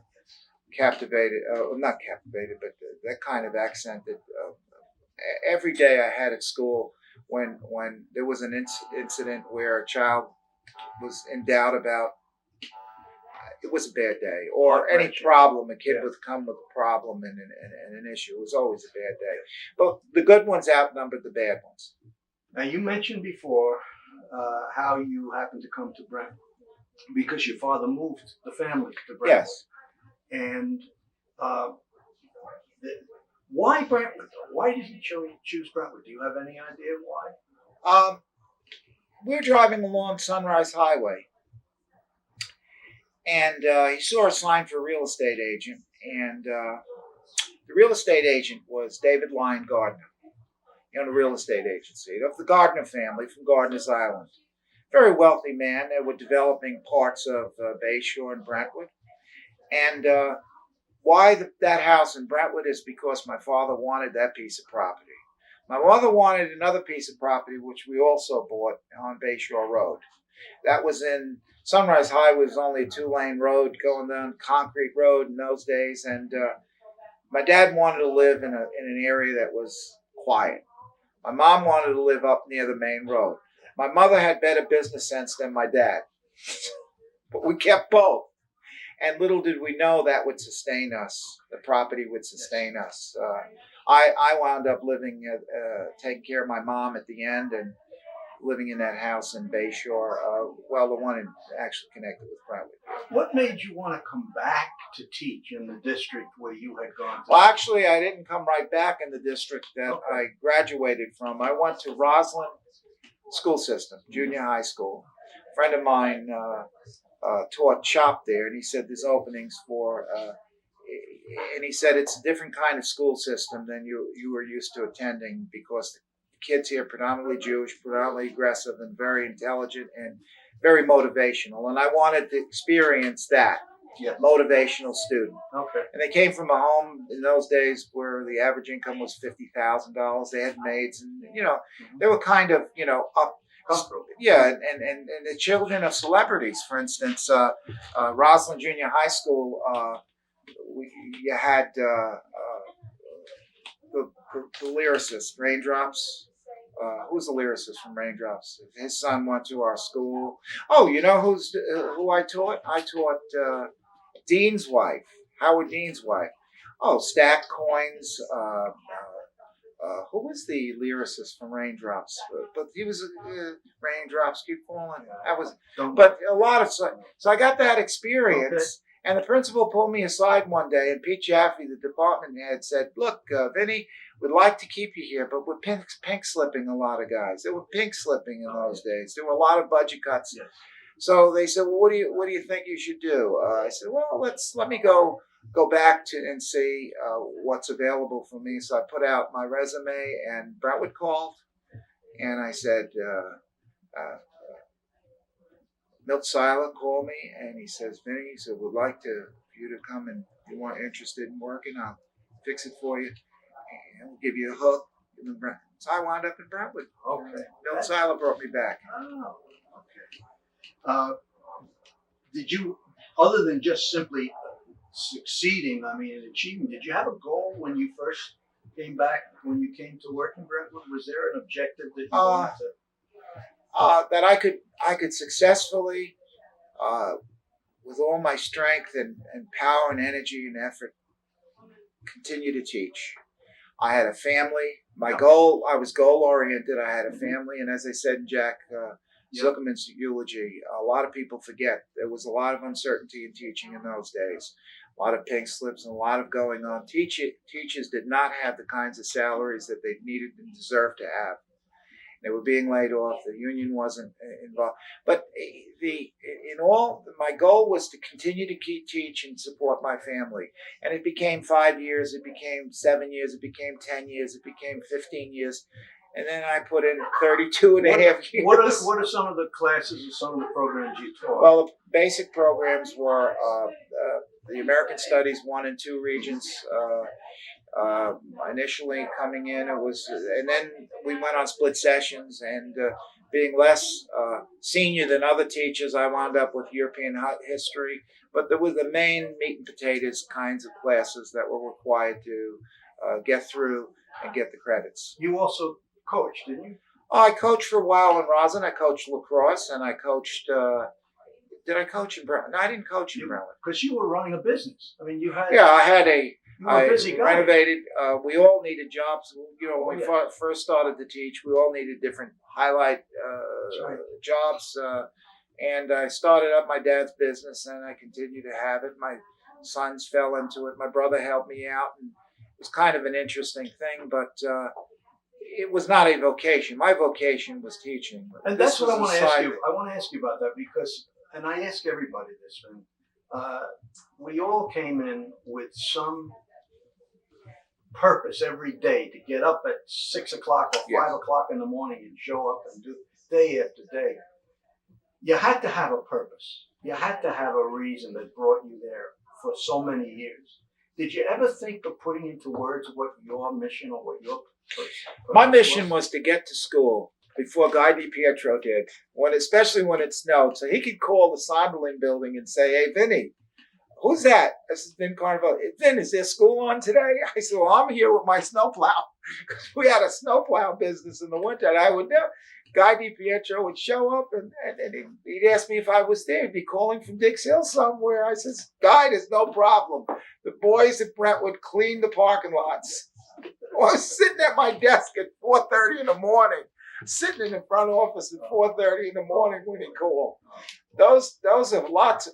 S1: captivated, not captivated, but that kind of accented every day I had at school when there was an incident where a child was in doubt about it was a bad day, or any problem. A kid would come with a problem and an issue. It was always a bad day. But the good ones outnumbered the bad ones.
S2: Now, you mentioned before how you happened to come to Brentwood because your father moved the family to Brentwood.
S1: Yes.
S2: And why Brentwood? Why did he choose Brentwood? Do you have any idea why?
S1: We were driving along Sunrise Highway, and he saw a sign for a real estate agent, and the real estate agent was David Lyon Gardner. He owned a real estate agency of the Gardner family from Gardner's Island. Very wealthy man. They were developing parts of Bayshore and Brentwood. And why that house in Brentwood is because my father wanted that piece of property. My mother wanted another piece of property, which we also bought on Bayshore Road. That was in Sunrise Highway, was only a 2-lane road going down concrete road in those days. And my dad wanted to live in an area that was quiet. My mom wanted to live up near the main road. My mother had better business sense than my dad. But we kept both. And little did we know that would sustain us. The property would sustain us. I wound up living, taking care of my mom at the end and living in that house in Bayshore. Well, the one actually connected with Brentwood.
S2: What made you want to come back to teach in the district where you had gone to?
S1: Well, actually, I didn't come right back in the district that I graduated from. I went to Roslyn School System, junior high school. A friend of mine taught shop there, and he said there's openings for, and he said it's a different kind of school system than you were used to attending because the kids here are predominantly Jewish, predominantly aggressive, and very intelligent and very motivational. And I wanted to experience that.
S2: Yes.
S1: Motivational student.
S2: Okay.
S1: And they came from a home in those days where the average income was $50,000. They had maids, and they were kind of up. Yeah, and the children of celebrities. For instance, Roslyn Junior High School. You had the lyricist Raindrops. Who was the lyricist from Raindrops? His son went to our school. Oh, you know who I taught? I taught Dean's wife, Howard Dean's wife. Oh, Stack Coins. Who was the lyricist from Raindrops? But he was Raindrops Keep Falling. That was, but a lot of so I got that experience. Okay. And the principal pulled me aside one day, and Pete Jaffe, the department head, said, "Look, Vinny, we'd like to keep you here, but we're pink slipping a lot of guys. They were pink slipping in those days. There were a lot of budget cuts." Yes. So they said, "Well, what do you think you should do?" I said, "Well, let me go back to and see what's available for me." So I put out my resume, and Brentwood called, and I said, Milt Seiler called me, and he says, "Vinny," he said, "we'd like you to come, and if you weren't interested in working, I'll fix it for you, and we'll give you a hook." So I wound up in Brentwood.
S2: Okay.
S1: Milt Seiler brought me back.
S2: Oh, okay. Did you, other than just simply succeeding, and achieving, did you have a goal when you first came back, when you came to work in Brentwood? Was there an objective that you wanted to?
S1: That I could successfully, with all my strength and power and energy and effort, continue to teach. I had a family. My goal, I was goal-oriented. I had a family, and as I said in Jack Zuckerman's eulogy, a lot of people forget there was a lot of uncertainty in teaching in those days. A lot of pink slips and a lot of going on. Teachers did not have the kinds of salaries that they needed and deserved to have. They were being laid off. The union wasn't involved. But my goal was to continue to teach and support my family. And it became 5 years. It became 7 years. It became 10 years. It became 15 years. And then I put in 32 and a half years.
S2: What are some of the classes and some of the programs you taught?
S1: Well, the basic programs were the American Studies 1 and 2 Regents, Initially coming in, it was, and then we went on split sessions, and being less senior than other teachers, I wound up with European history. But there was the main meat and potatoes kinds of classes that were required to get through and get the credits.
S2: You also coached, didn't you?
S1: I coached for a while in Roslyn. I coached lacrosse, and I coached. Did I coach in Brentwood? No, I didn't coach in Brentwood.
S2: Because you were running a business. I mean, you had.
S1: Yeah, I had a.
S2: You were a busy guy.
S1: Renovated. We all needed jobs. You know, when we first started to teach, we all needed different highlight jobs. And I started up my dad's business, and I continue to have it. My sons fell into it. My brother helped me out, and it was kind of an interesting thing, but it was not a vocation. My vocation was teaching.
S2: And that's what I want to ask you. I want to ask you about that because, and I ask everybody this, man. We all came in with some purpose every day to get up at 6 o'clock or 5 o'clock in the morning and show up and do day after day. You had to have a purpose. You had to have a reason that brought you there for so many years. Did you ever think of putting into words what your mission or what your purpose
S1: My mission was to get to school before Guy DiPietro did, especially when it snowed, so he could call the Sonderling building and say, "Hey, Vinny, who's that?" This is Vin Carnevale. "Vin, is there school on today?" I said, "Well, I'm here with my snowplow." Because we had a snowplow business in the winter, and I would know. Guy DiPietro would show up, and he'd ask me if I was there. He'd be calling from Dix Hill somewhere. I said, "Guy, there's no problem. The boys at Brentwood clean the parking lots." I was sitting at my desk at 4:30 in the morning, sitting in the front office at 4:30 in the morning when he called. Those are lots of,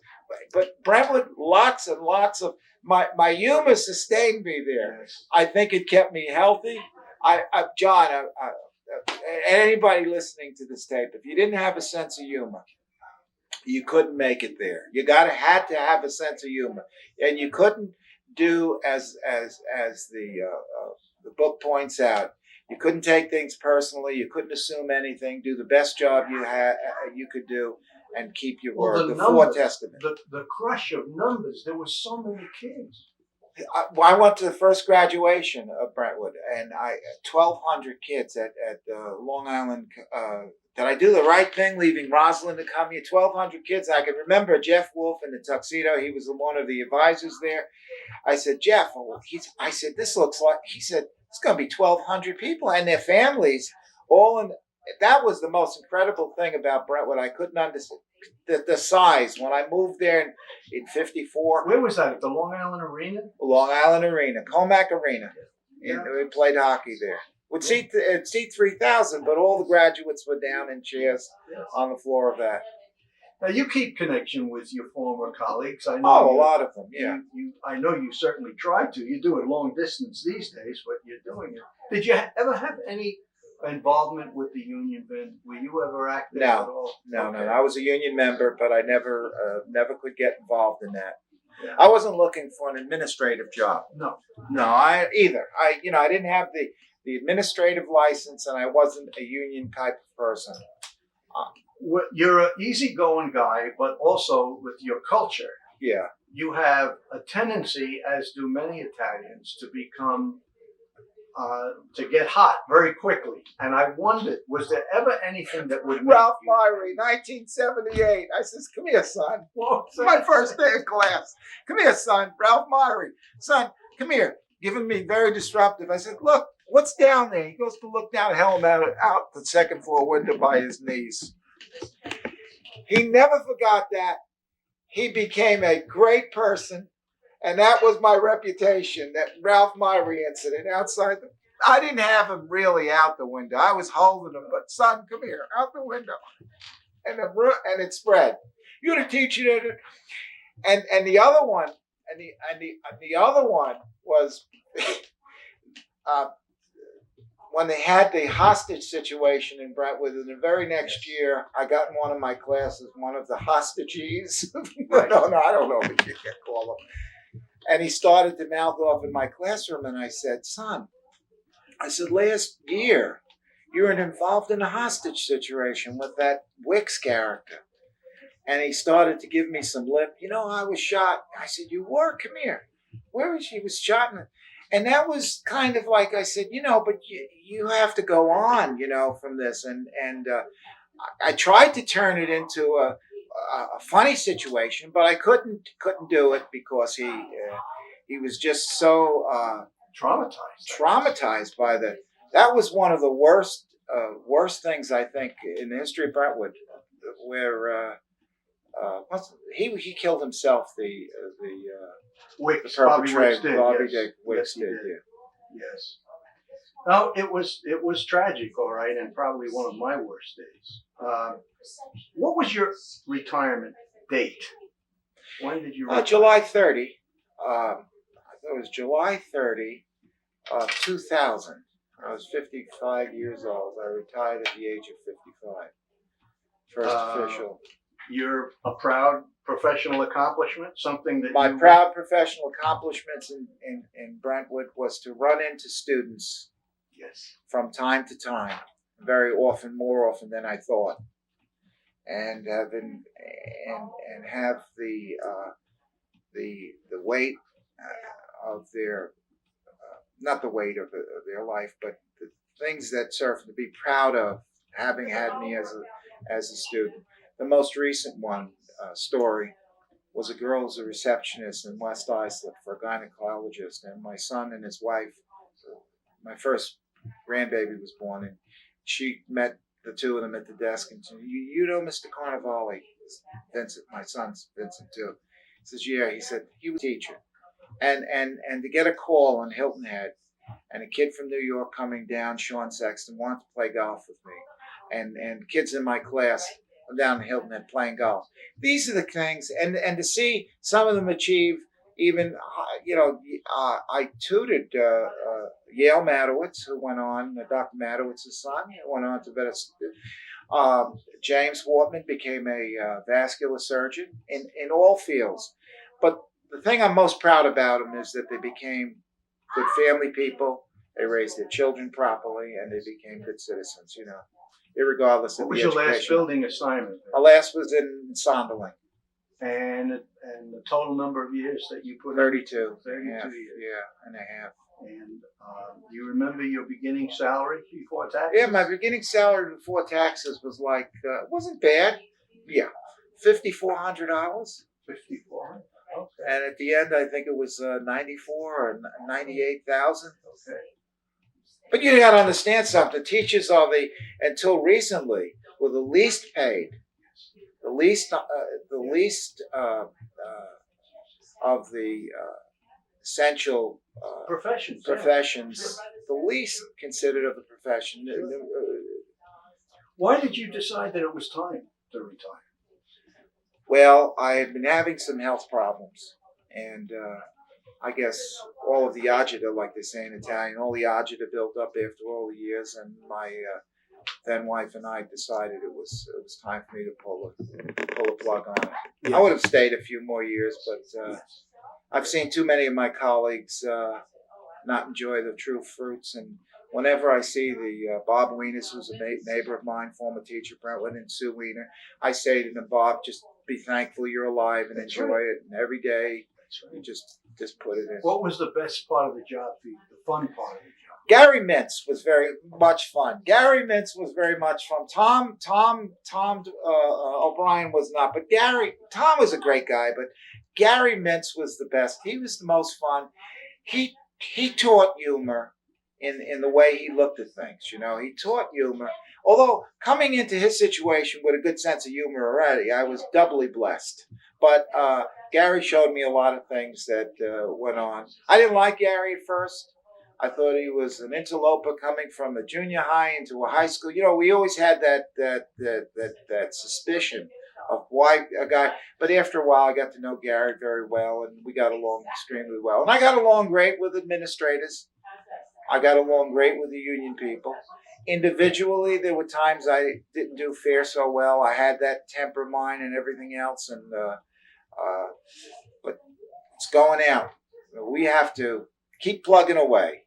S1: but Brentwood, lots and lots of, my humor sustained me there. I think it kept me healthy. John, anybody listening to this tape, if you didn't have a sense of humor, you couldn't make it there. You had to have a sense of humor, and you couldn't do as the book points out. You couldn't take things personally. You couldn't assume anything. Do the best job you could do, and keep your word. The Four Testament.
S2: The crush of numbers. There were so many kids.
S1: I went to the first graduation of Brentwood, and 1,200 kids at Long Island. Did I do the right thing leaving Roslyn to come here? 1,200 kids. I can remember Jeff Wolf in the tuxedo. He was one of the advisors there. I said, "Jeff," I said, "this looks like," he said, "it's going to be 1,200 people and their families all in." That was the most incredible thing about Brentwood. I couldn't understand the size. When I moved there in 54.
S2: Where was that? At the Long Island Arena?
S1: Long Island Arena, Comac Arena. Yeah. We played hockey there. Would seat 3,000, but all the graduates were down in chairs on the floor of that.
S2: Now you keep connection with your former colleagues. I know
S1: a lot of them. Yeah.
S2: I know you certainly try to. You do it long distance these days, but you're doing it. Did you ever have any involvement with the union, Vin? Were you ever active at all? No.
S1: I was a union member, but I never could get involved in that.
S2: Yeah.
S1: I wasn't looking for an administrative job.
S2: No,
S1: I didn't have the administrative license, and I wasn't a union type of person.
S2: You're an easygoing guy, but also with your culture, you have a tendency, as do many Italians, to become to get hot very quickly. And I wondered, was there ever anything that would make
S1: Ralph Myrie, 1978. I says, "Come here, son." My first day of class. "Come here, son." Ralph Myrie. "Son, come here." Giving me very disruptive. I said, "Look, what's down there?" He goes to look down, held out the second floor window by his knees. He never forgot that. He became a great person. And that was my reputation, that Ralph Myrie incident outside. I didn't have him really out the window. I was holding him, but "Son, come here," out the window. And it spread. You're the teacher. And the other one, the other one was when they had the hostage situation in Brentwood. In the very next year, I got in one of my classes one of the hostagees.
S2: Right.
S1: No, I don't know what you can call them. And he started to mouth off in my classroom, and I said, "Son," I said, "last year you were involved in a hostage situation with that Wicks character." And he started to give me some lip. "I was shot." I said, "You were? Come here." "Where was he?" "He was shot." And that was kind of like I said, but you have to go on, from this. And I tried to turn it into a funny situation, but I couldn't do it because he was just so traumatized by the. That was one of the worst things I think in the history of Brentwood, where he killed himself. The
S2: Wicks,
S1: Bobby
S2: Wicks did.
S1: Bobby
S2: Yes.
S1: Wicks
S2: Yes, he
S1: did.
S2: did.
S1: Yeah.
S2: Yes. No, it was tragic, all right, and probably one of my worst days. What was your retirement date? When did you retire?
S1: July 30. It was July 30, 2000. I was 55 years old. I retired at the age of 55. First official.
S2: You're a proud professional accomplishment, something that
S1: my proud professional accomplishments in Brentwood was to run into students.
S2: Yes. From
S1: time to time, very often, more often than I thought, and have the weight of their not the weight of their life, but the things that serve to be proud of having had me as a student. The most recent one story was a girl who's a receptionist in West Islip for a gynecologist, and my son and his wife, my first grandbaby was born, and she met the two of them at the desk and said, you know Mr. Carnevale? Vincent, my son's Vincent too. He says, yeah. He said he was a teacher. And to get a call on Hilton Head and a kid from New York coming down, Sean Sexton, wanted to play golf with me. And kids in my class down in Hilton Head playing golf. These are the things, and to see some of them achieve even, I tutored Yale Madowitz, who went on, Dr. Madowitz's son, who went on to better. James Wortman became a vascular surgeon in all fields. But the thing I'm most proud about them is that they became good family people. They raised their children properly, and they became good citizens, irregardless of the education.
S2: What was your last building assignment?
S1: My last was in Sonderling.
S2: And the total number of years that you put
S1: 32.
S2: 32
S1: years.
S2: Yeah,
S1: and a half.
S2: And you remember your beginning salary before taxes?
S1: Yeah, my beginning salary before taxes was like, wasn't bad. Yeah, $5,400.
S2: $5,400. Okay.
S1: And at the end, I think it was 94 or 98,000.
S2: Okay.
S1: But you got to understand something. Teachers are until recently, were the least paid, the least of the essential professions, the least considered of the profession.
S2: Why did you decide that it was time to retire?
S1: Well, I had been having some health problems, and I guess all of the agita, like they say in Italian, all the agita built up after all the years, and my then wife and I decided it was time for me to pull a plug on it. Yes. I would have stayed a few more years, but I've seen too many of my colleagues not enjoy the true fruits, and whenever I see the Bob Wieners, who's a neighbor of mine, former teacher at Brentwood, and Sue Wiener, I say to them, Bob, just be thankful you're alive and enjoy it. And every day, you just put it in.
S2: What was the best part of the job for you? The fun part of the job?
S1: Gary Mintz was very much fun. Gary Mintz was very much fun. Tom O'Brien was not, but Tom was a great guy, but Gary Mintz was the best. He was the most fun. He taught humor in the way he looked at things. He taught humor. Although coming into his situation with a good sense of humor already, I was doubly blessed. But Gary showed me a lot of things that went on. I didn't like Gary at first. I thought he was an interloper coming from a junior high into a high school. We always had that suspicion of why a guy. But after a while, I got to know Gary very well, and we got along extremely well. And I got along great with administrators. I got along great with the union people. Individually, there were times I didn't do fare so well. I had that temper of mine and everything else, and but it's going out. We have to keep plugging away.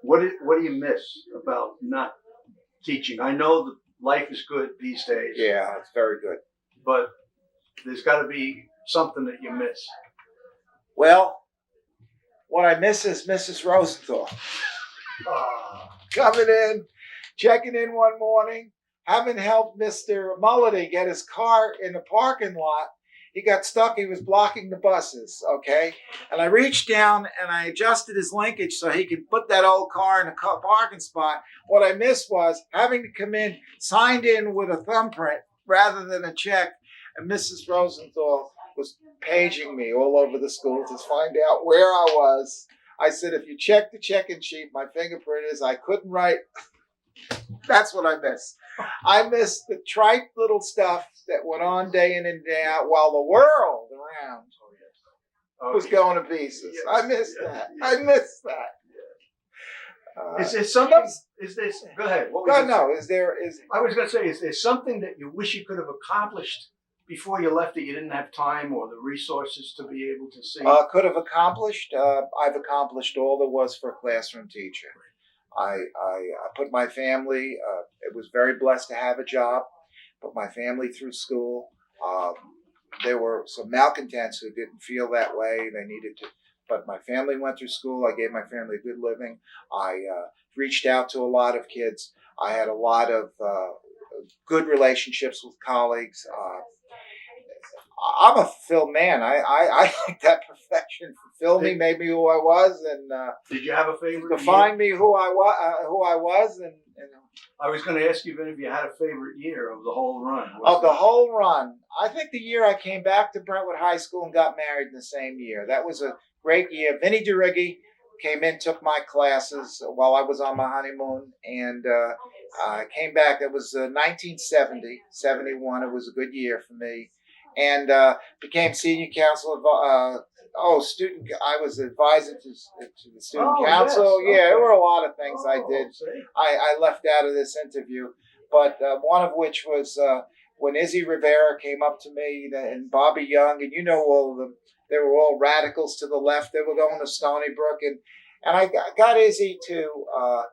S2: What do you miss about not teaching? I know that life is good these days.
S1: Yeah, it's very good.
S2: But there's got to be something that you miss.
S1: Well, What I miss is Mrs. Rosenthal
S2: Ah,
S1: coming in, checking in one morning, having helped Mr. Mullity get his car in the parking lot. He got stuck. He was blocking the buses, okay? And I reached down and I adjusted his linkage so he could put that old car in a parking spot. What I missed was having to come in, signed in with a thumbprint rather than a check. And Mrs. Rosenthal was paging me all over the school to find out where I was. I said, if you check the check-in sheet, my fingerprint is, I couldn't write. That's what I miss. I miss the trite little stuff that went on day in and day out while the world around was going to pieces. I miss that. I miss that.
S2: Is there something? Is this? Go ahead. What was
S1: no. Is there?
S2: I was going to say, is there something that you wish you could have accomplished before you left that you didn't have time or the resources to be able to see?
S1: Could have accomplished. I've accomplished all there was for a classroom teacher. I put my family. It was very blessed to have a job. Put my family through school. There were some malcontents who didn't feel that way. They needed to. But my family went through school. I gave my family a good living. I reached out to a lot of kids. I had a lot of good relationships with colleagues. I'm a fulfilled man. I think that profession fulfilled me, made me who I was, and
S2: did you have a favorite?
S1: Defined me who I was, and
S2: I was going to ask you if you had a favorite year of the whole run.
S1: Of the whole run, I think the year I came back to Brentwood High School and got married in the same year. That was a great year. Vinny DeRiggi came in, took my classes while I was on my honeymoon, and I came back. It was 1970, 71. It was a good year for me. And became senior counsel of student. I was advisor to the student council.
S2: Yes.
S1: Yeah, there were a lot of things I did.
S2: See?
S1: I left out of this interview, but one of which was when Izzy Rivera came up to me and Bobby Young, and you know all of them. They were all radicals to the left. They were going to Stony Brook, and I got Izzy to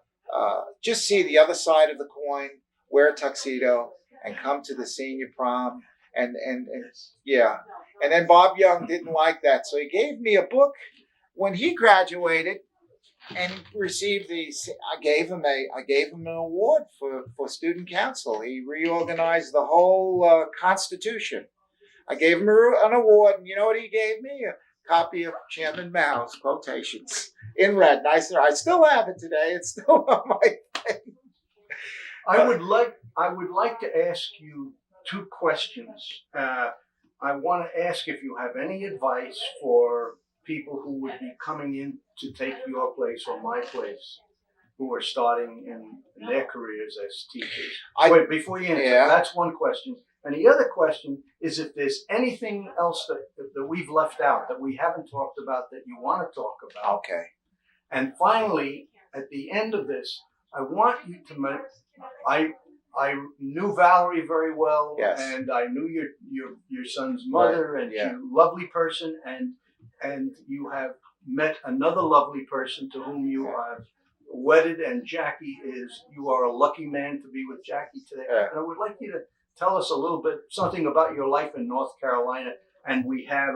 S1: just see the other side of the coin, wear a tuxedo, and come to the senior prom. And yeah, and then Bob Young didn't like that, so he gave me a book when he graduated and received I gave him an award for student council. He reorganized the whole Constitution. I gave him an award, and you know what he gave me? A copy of Chairman Mao's quotations in red. Nicer. I still have it today. It's still on my thing.
S2: I would like to ask you two questions. I want to ask if you have any advice for people who would be coming in to take your place or my place, who are starting in their careers as teachers. Wait, before you answer, that's one question. And the other question is if there's anything else that we've left out, that we haven't talked about, that you want to talk about.
S1: Okay.
S2: And finally, at the end of this, I want you to I knew Valerie very well,
S1: yes.
S2: And I knew your son's mother, right. And she's a lovely person, and you have met another lovely person to whom you have wedded, and you are a lucky man to be with Jackie today. Yeah. And I would like you to tell us a little bit, something about your life in North Carolina, and we have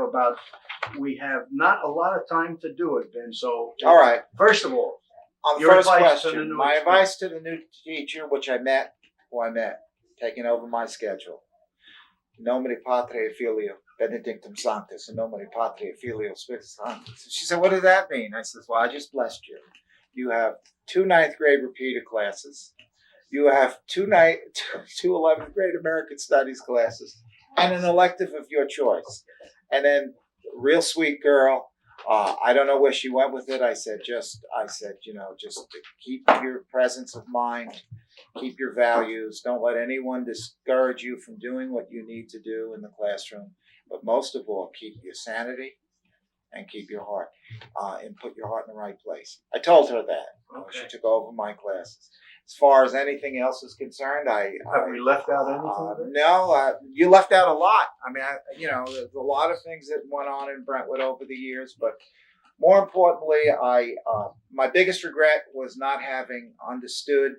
S2: not a lot of time to do it, Ben. So,
S1: all right.
S2: First of all,
S1: on the first question, my advice to the new teacher, who I met, taking over my schedule. Nomine Patria Filio Benedictum Sanctus, and Nomine Patria Filio Spiritus Sanctus. She said, what does that mean? I said, well, I just blessed you. You have 2 9th grade repeater classes. You have 2 11th grade American Studies classes, and an elective of your choice. And then, real sweet girl. I don't know where she went with it. I said, just keep your presence of mind, keep your values. Don't let anyone discourage you from doing what you need to do in the classroom. But most of all, keep your sanity and keep your heart, and put your heart in the right place. I told her that. Okay. She took over my classes. As far as anything else is concerned,
S2: have we left out anything?
S1: No, you left out a lot. I mean, there's a lot of things that went on in Brentwood over the years, but more importantly, my biggest regret was not having understood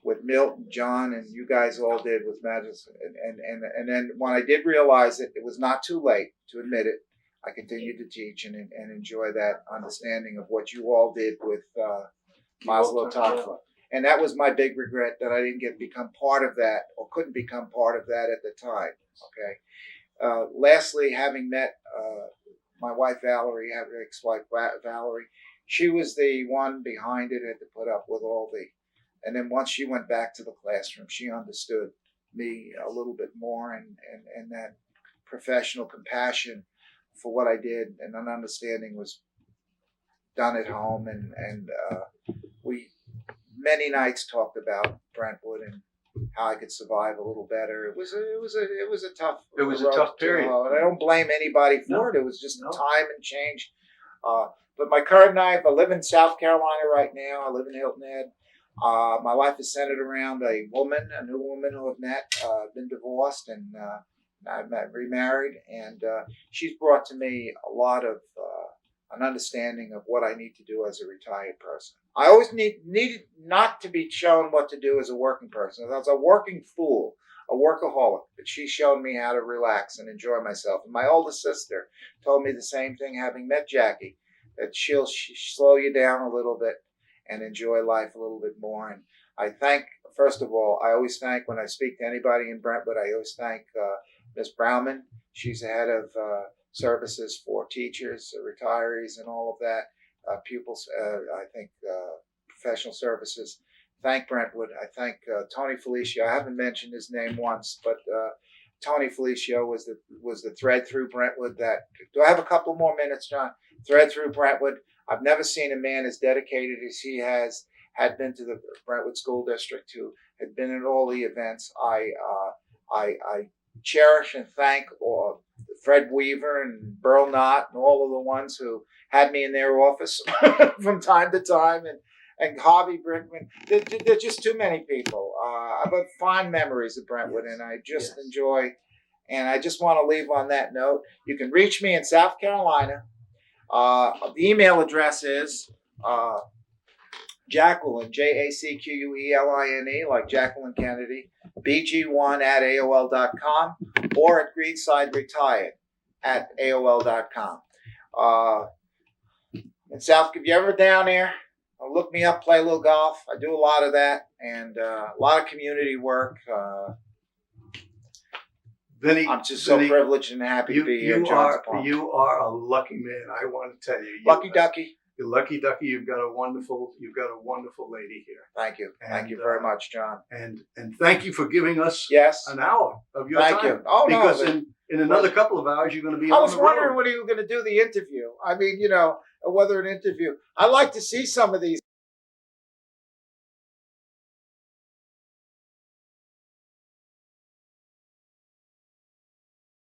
S1: what Milt and John and you guys all did with Madison. And then when I did realize it was not too late to admit it. I continued to teach and enjoy that understanding of what you all did with Maslow Tafla. And that was my big regret, that I didn't get to become part of that, or couldn't become part of that at the time. Okay. Lastly, having met my wife Valerie, ex-wife Valerie, she was the one behind it, had to put up with all the. And then once she went back to the classroom, she understood me a little bit more, and that professional compassion for what I did and an understanding was done at home. And we many nights talked about Brentwood and how I could survive a little better. It was a tough period. And I don't blame anybody for it. It was just time and change. But my current life, I live in South Carolina right now. I live in Hilton Head. My life is centered around a new woman who I've met, been divorced, and I've remarried, and she's brought to me a lot of an understanding of what I need to do as a retired person. I always needed not to be shown what to do as a working person. I was a working fool, a workaholic, but she showed me how to relax and enjoy myself. And my oldest sister told me the same thing, having met Jackie, that she'll slow you down a little bit and enjoy life a little bit more. And I thank, first of all, I always thank when I speak to anybody in Brentwood, I always thank Ms. Browman. She's the head of services for teachers, retirees, and all of that, pupils, I think professional services. Thank Brentwood. I thank Tony Felicio. I haven't mentioned his name once, but Tony Felicio was the thread through Brentwood that, do I have a couple more minutes, John? Thread through Brentwood. I've never seen a man as dedicated as he had been to the Brentwood School District, who had been at all the events. I cherish and thank Fred Weaver and Burl Knott and all of the ones who had me in their office from time to time, and Harvey Brickman. There's just too many people. I've got fond memories of Brentwood, and I just enjoy. And I just want to leave on that note. You can reach me in South Carolina. The email address is Jacqueline, Jacqueline, like Jacqueline Kennedy, bg1@aol.com, or at greensideretired@aol.com. In South, if you're ever down there, look me up, play a little golf. I do a lot of that, and a lot of community work.
S2: Vinny,
S1: I'm just so privileged and happy to be here.
S2: You are a lucky man. I want to tell you.
S1: Lucky ducky.
S2: You're lucky ducky. You've got a wonderful lady here.
S1: Thank you. Thank you very much, John.
S2: And thank you for giving us an hour of your
S1: time.
S2: Thank you.
S1: Oh,
S2: because in another couple of hours you're going to be.
S1: I was wondering when you were going to do the interview. I mean, whether an interview. I like to see some of these.